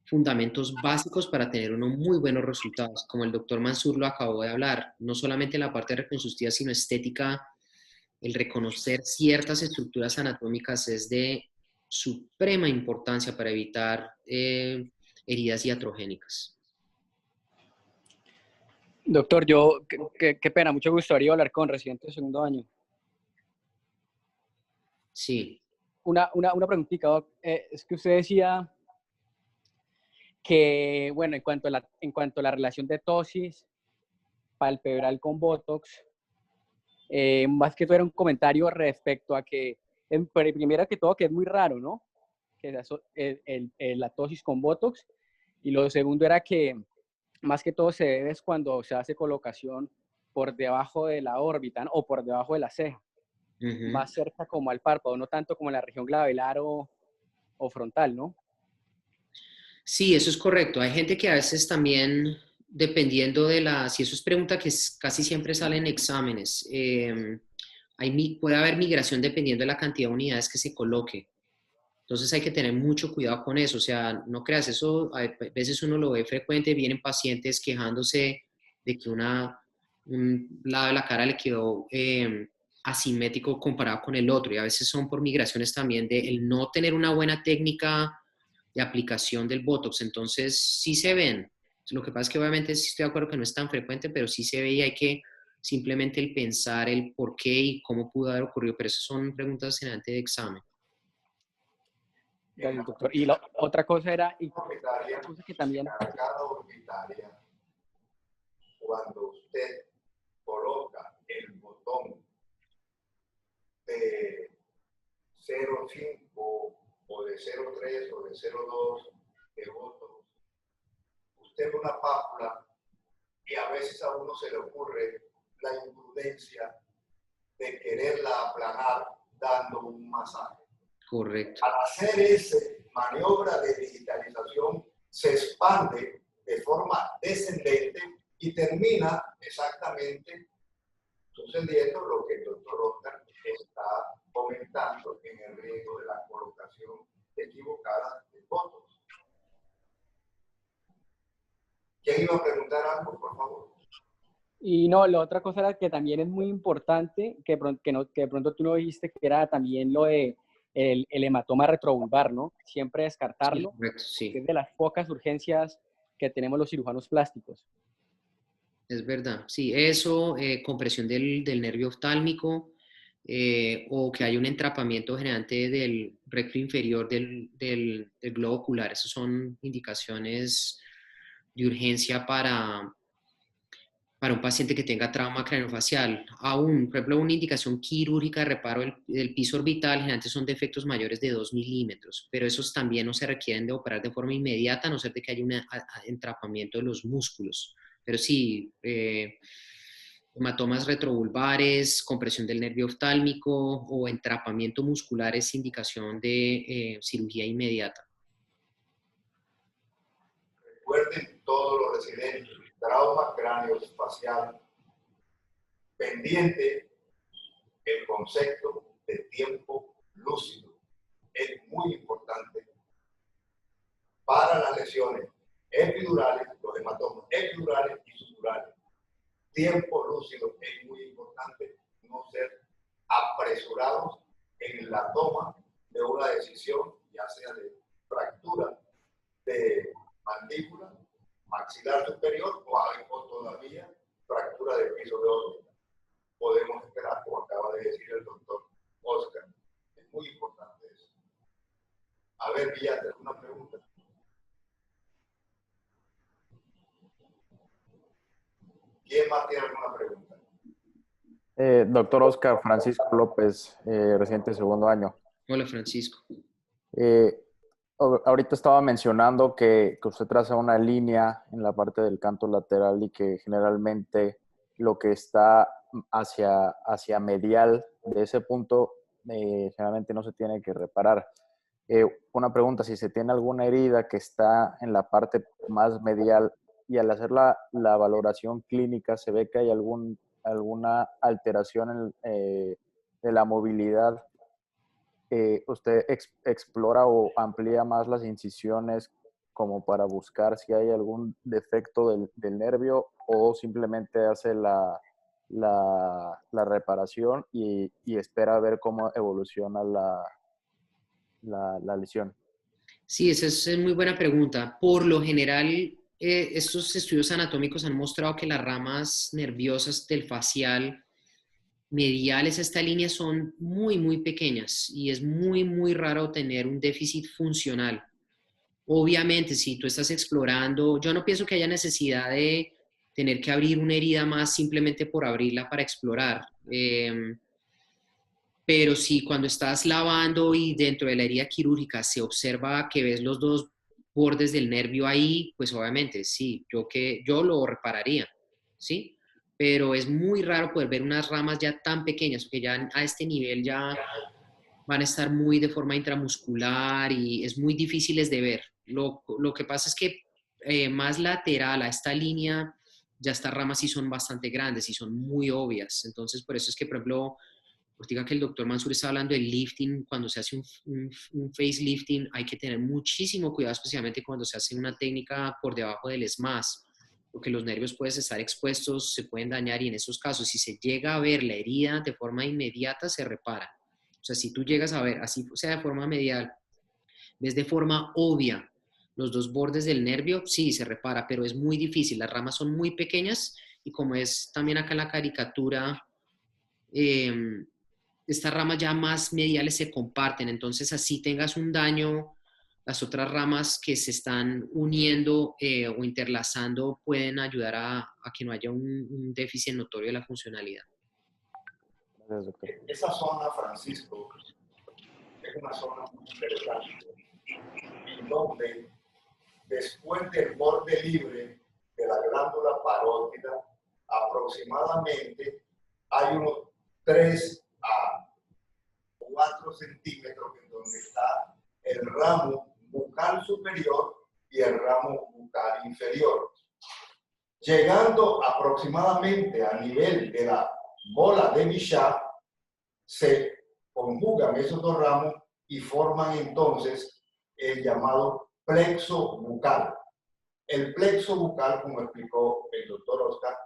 fundamentos básicos para tener unos muy buenos resultados, como el doctor Mansur lo acabó de hablar, no solamente la parte reconstructiva, sino estética, el reconocer ciertas estructuras anatómicas es de suprema importancia para evitar heridas iatrogénicas. Doctor, qué pena, mucho gusto, Darío Alarcón, residente de segundo año. Sí. Una preguntita, Doc. Es que usted decía que, bueno, en cuanto a la relación de ptosis palpebral con Botox, más que todo era un comentario respecto a que, primero que todo, que es muy raro, ¿no? Que la ptosis con Botox. Y lo segundo era que, más que todo, se debe es cuando se hace colocación por debajo de la órbita, ¿no? O por debajo de la ceja. Más cerca como al párpado, no tanto como en la región glabelar o frontal, ¿no? Sí, eso es correcto. Hay gente que a veces también, dependiendo de si eso es pregunta que casi siempre sale en exámenes, puede haber migración dependiendo de la cantidad de unidades que se coloque. Entonces hay que tener mucho cuidado con eso. O sea, no creas, eso a veces uno lo ve frecuente, vienen pacientes quejándose de que un lado de la cara le quedó asimétrico comparado con el otro. Y a veces son por migraciones también de el no tener una buena técnica de aplicación del Botox. Entonces, sí se ven. Lo que pasa es que obviamente sí estoy de acuerdo que no es tan frecuente, pero sí se ve y hay que simplemente el pensar el por qué y cómo pudo haber ocurrido. Pero esas son preguntas generalmente de examen. Gracias, doctor. Y la otra cosa era, y Orbitaria, cosa que también... la arcada orbitaria, cuando usted coloca el botón de 0,5 o de 0,3 o de 0,2 de Botox, usted ve una pápula y a veces a uno se le ocurre la imprudencia de quererla aplanar dando un masaje. Correcto. Al hacer esa maniobra de digitalización, se expande de forma descendente y termina exactamente sucediendo lo que el doctor Oscar está comentando en el riesgo de la colocación equivocada de Botox. ¿Quién iba a preguntar algo, por favor? Y no, la otra cosa era que también es muy importante, que de pronto tú no dijiste, que era también lo de el hematoma retrovulvar, ¿no? Siempre descartarlo, Sí, correcto, sí. que es de las pocas urgencias que tenemos los cirujanos plásticos. Es verdad, sí, eso, compresión del nervio oftálmico o que hay un entrapamiento generante del recto inferior del globo ocular. Esas son indicaciones de urgencia para un paciente que tenga trauma craneofacial. Aún, por ejemplo, una indicación quirúrgica de reparo del piso orbital, generalmente son defectos mayores de 2 milímetros, pero esos también no se requieren de operar de forma inmediata, a no ser de que haya un entrapamiento de los músculos. Pero sí, hematomas retrovulvares, compresión del nervio oftálmico o entrapamiento muscular es indicación de cirugía inmediata. Recuerden todos los residentes, trauma craneofacial, pendiente el concepto de tiempo lúcido. es muy importante para las lesiones epidurales, los hematomas epidurales y sudurales. Tiempo lúcido es muy importante, no ser apresurados en la toma de una decisión, ya sea de fractura de mandíbula, maxilar superior o todavía fractura del piso de órbita. Podemos esperar, como acaba de decir el doctor Oscar. Es muy importante eso. A ver, Villate, ¿alguna pregunta? ¿Quién más tiene alguna pregunta? Doctor Oscar Francisco López, reciente segundo año. Hola, Francisco. Ahorita estaba mencionando que usted traza una línea en la parte del canto lateral y que generalmente lo que está hacia medial de ese punto generalmente no se tiene que reparar. Una pregunta, si se tiene alguna herida que está en la parte más medial y al hacer la valoración clínica se ve que hay alguna alteración de la movilidad, ¿usted explora o amplía más las incisiones como para buscar si hay algún defecto del nervio o simplemente hace la reparación y espera a ver cómo evoluciona la lesión? Sí, esa es muy buena pregunta. Por lo general, estos estudios anatómicos han mostrado que las ramas nerviosas del facial mediales a esta línea son muy, muy pequeñas y es muy, muy raro tener un déficit funcional. Obviamente, si tú estás explorando, yo no pienso que haya necesidad de tener que abrir una herida más simplemente por abrirla para explorar. Pero si cuando estás lavando y dentro de la herida quirúrgica se observa que ves los dos bordes del nervio ahí, pues obviamente sí, yo lo repararía, ¿sí? Pero es muy raro poder ver unas ramas ya tan pequeñas, porque ya a este nivel ya van a estar muy de forma intramuscular y es muy difíciles de ver. Lo que pasa es que más lateral a esta línea, ya estas ramas sí son bastante grandes y son muy obvias. Entonces, por eso es que, por ejemplo, ahorita que el doctor Mansur está hablando del lifting, cuando se hace un facelifting hay que tener muchísimo cuidado, especialmente cuando se hace una técnica por debajo del SMAS, porque los nervios pueden estar expuestos, se pueden dañar y en esos casos, si se llega a ver la herida de forma inmediata, se repara. O sea, si tú llegas a ver, así sea de forma medial, ves de forma obvia los dos bordes del nervio, sí, se repara, pero es muy difícil. Las ramas son muy pequeñas y como es también acá en la caricatura, estas ramas ya más mediales se comparten, entonces así tengas un daño, las otras ramas que se están uniendo o interlazando pueden ayudar a que no haya un déficit notorio de la funcionalidad. Gracias, doctor. Esa zona, Francisco, es una zona muy interesante, en donde después del borde libre de la glándula parótida, aproximadamente hay unos 3 a 4 centímetros en donde está el ramo bucal superior y el ramo bucal inferior. Llegando aproximadamente a nivel de la bola de Bichat, se conjugan esos dos ramos y forman entonces el llamado plexo bucal. El plexo bucal, como explicó el doctor Oscar,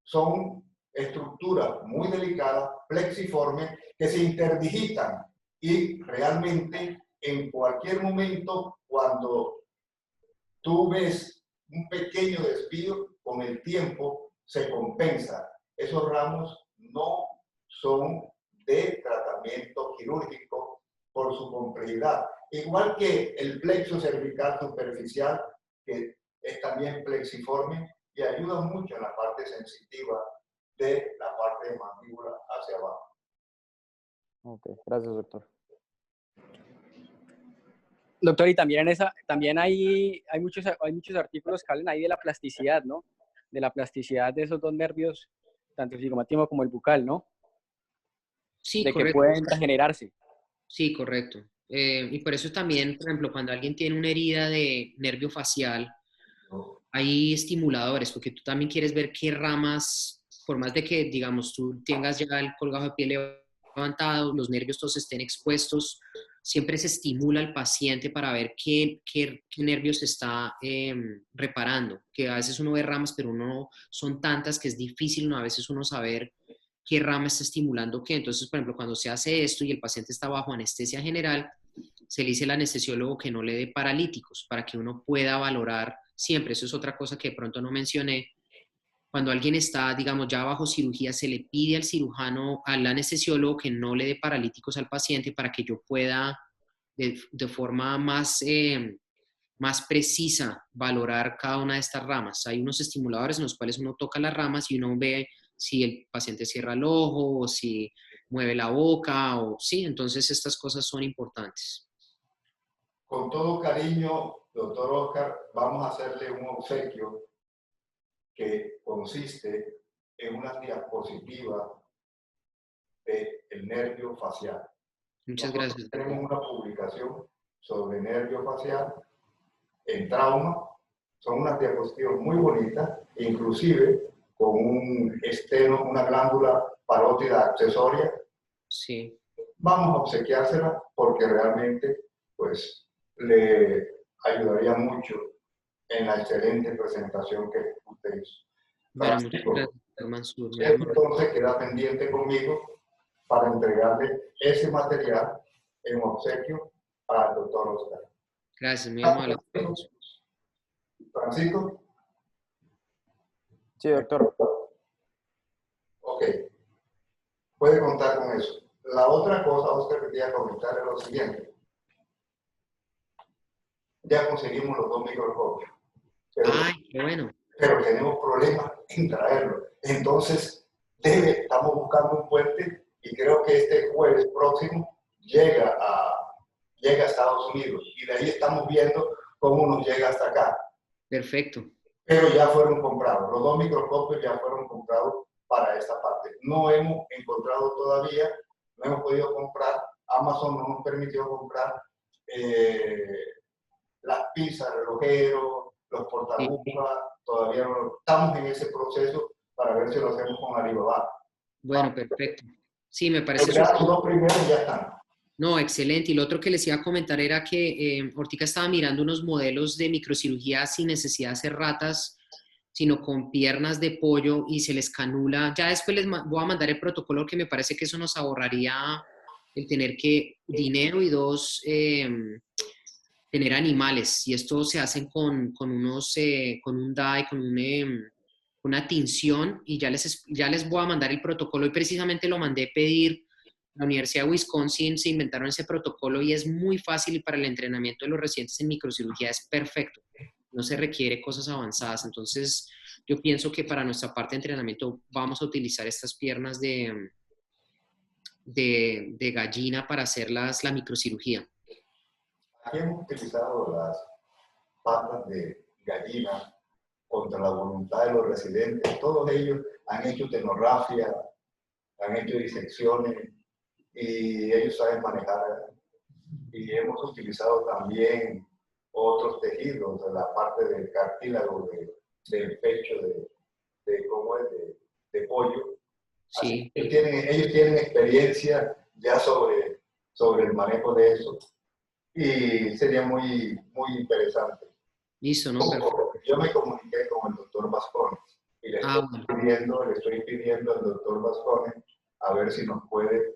son estructuras muy delicadas, plexiformes, que se interdigitan y realmente en cualquier momento cuando tú ves un pequeño desvío, con el tiempo se compensa. Esos ramos no son de tratamiento quirúrgico por su complejidad. Igual que el plexo cervical superficial, que es también plexiforme y ayuda mucho en la parte sensitiva de la parte de mandíbula hacia abajo. Ok, gracias, doctor. Doctor, y también también hay muchos artículos que hablan ahí de la plasticidad, ¿no? De la plasticidad de esos dos nervios, tanto el cigomático como el bucal, ¿no? Sí, De correcto. que pueden regenerarse. Sí, correcto. Y por eso también, por ejemplo, cuando alguien tiene una herida de nervio facial, hay estimuladores, porque tú también quieres ver qué ramas, por más de que, digamos, tú tengas ya el colgajo de piel levantado, los nervios todos estén expuestos, siempre se estimula al paciente para ver qué nervios se está reparando, que a veces uno ve ramas, pero son tantas que es difícil a veces uno saber qué rama está estimulando qué. Entonces, por ejemplo, cuando se hace esto y el paciente está bajo anestesia general, se le dice al anestesiólogo que no le dé paralíticos para que uno pueda valorar siempre. Eso es otra cosa que de pronto no mencioné. Cuando alguien está, digamos, ya bajo cirugía, se le pide al cirujano, al anestesiólogo, que no le dé paralíticos al paciente para que yo pueda, de forma más precisa, valorar cada una de estas ramas. Hay unos estimuladores en los cuales uno toca las ramas y uno ve si el paciente cierra el ojo o si mueve la boca, o sí, entonces estas cosas son importantes. Con todo cariño, doctor Oscar, vamos a hacerle un obsequio que consiste en una diapositiva del nervio facial. Muchas Nosotros gracias. tenemos una publicación sobre nervio facial en trauma. Son unas diapositivas muy bonitas, inclusive con un esteno, una glándula parótida accesoria. Sí. Vamos a obsequiársela porque realmente pues le ayudaría mucho en la excelente presentación que usted hizo. Bueno, muchas Francisco, gracias, Mansur. entonces queda pendiente conmigo para entregarle ese material en obsequio al doctor Oscar. Gracias, muy amable. Francisco. Sí, doctor. Ok, puede contar con eso. La otra cosa, Oscar, que quería comentar es lo siguiente. Ya conseguimos los 2 microscopios. Ay, qué bueno. Pero tenemos problemas en traerlo. Entonces, estamos buscando un puente y creo que este jueves próximo llega a Estados Unidos y de ahí estamos viendo cómo nos llega hasta acá. Perfecto. Pero ya fueron comprados, los 2 microscopios ya fueron comprados para esta parte. No hemos encontrado todavía, no hemos podido comprar, Amazon no nos permitió comprar las pinzas, relojeros, los portalupas, todavía no, estamos en ese proceso para ver si lo hacemos con Alibaba. Bueno, perfecto. Sí, me parece. Ya los 2 primeros ya están. No, excelente. Y lo otro que les iba a comentar era que Ortica estaba mirando unos modelos de microcirugía sin necesidad de hacer ratas, sino con piernas de pollo y se les canula. Ya después les voy a mandar el protocolo, que me parece que eso nos ahorraría el tener dinero y dos, tener animales. Y esto se hacen con un dye, con una tinción, y ya les voy a mandar el protocolo. Y precisamente lo mandé pedir. La Universidad de Wisconsin se inventaron ese protocolo y es muy fácil, y para el entrenamiento de los residentes en microcirugía es perfecto. No se requiere cosas avanzadas. Entonces, yo pienso que para nuestra parte de entrenamiento vamos a utilizar estas piernas de gallina para hacer la microcirugía. Aquí hemos utilizado las patas de gallina contra la voluntad de los residentes. Todos ellos han hecho tenografía, han hecho disecciones, y ellos saben manejar. Y hemos utilizado también otros tejidos de la parte del cartílago del pecho de pollo. Sí. Ellos tienen experiencia ya sobre el manejo de eso y sería muy, muy interesante. Listo, ¿no? Perfecto. Yo me comuniqué con el doctor Vascones y le estoy pidiendo al doctor Vascones a ver si nos puede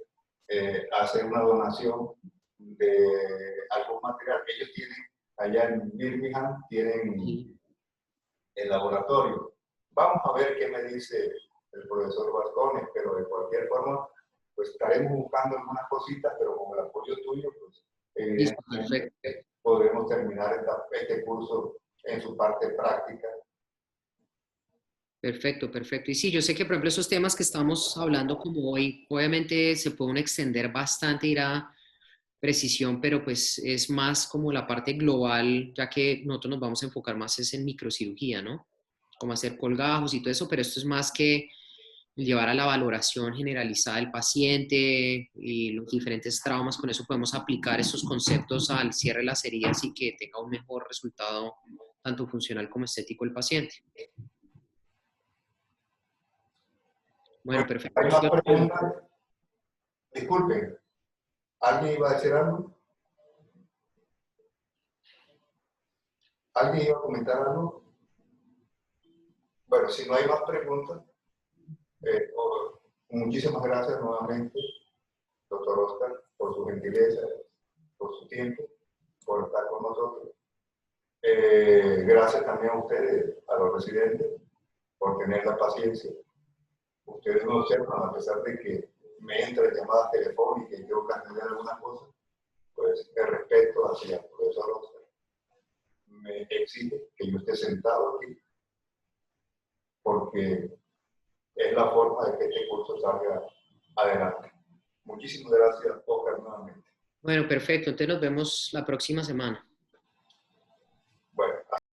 hacer una donación de algún material. Ellos tienen allá en Birmingham, tienen el laboratorio. Vamos a ver qué me dice el profesor Vascones, pero de cualquier forma, pues estaremos buscando algunas cositas, pero con el apoyo tuyo, pues evidentemente podremos terminar este curso en su parte práctica. Perfecto, perfecto. Y sí, yo sé que, por ejemplo, esos temas que estamos hablando como hoy, obviamente se pueden extender bastante, ir a precisión, pero pues es más como la parte global, ya que nosotros nos vamos a enfocar más es en microcirugía, ¿no? Como hacer colgajos y todo eso, pero esto es más que llevar a la valoración generalizada del paciente y los diferentes traumas. Con eso podemos aplicar esos conceptos al cierre de las heridas y que tenga un mejor resultado, tanto funcional como estético, el paciente. Bueno, perfecto. Hay una pregunta. Disculpen, ¿alguien iba a decir algo? ¿Alguien iba a comentar algo? Bueno, si no hay más preguntas, muchísimas gracias nuevamente, doctor Oscar, por su gentileza, por su tiempo, por estar con nosotros. Gracias también a ustedes, a los residentes, por tener la paciencia. Ustedes no observan, a pesar de que me entran llamadas telefónicas y tengo que atender algunas cosas, pues el respeto hacia el profesor Oscar me exige que yo esté sentado aquí, porque es la forma de que este curso salga adelante. Muchísimas gracias, Oscar, nuevamente. Bueno, perfecto. Entonces nos vemos la próxima semana.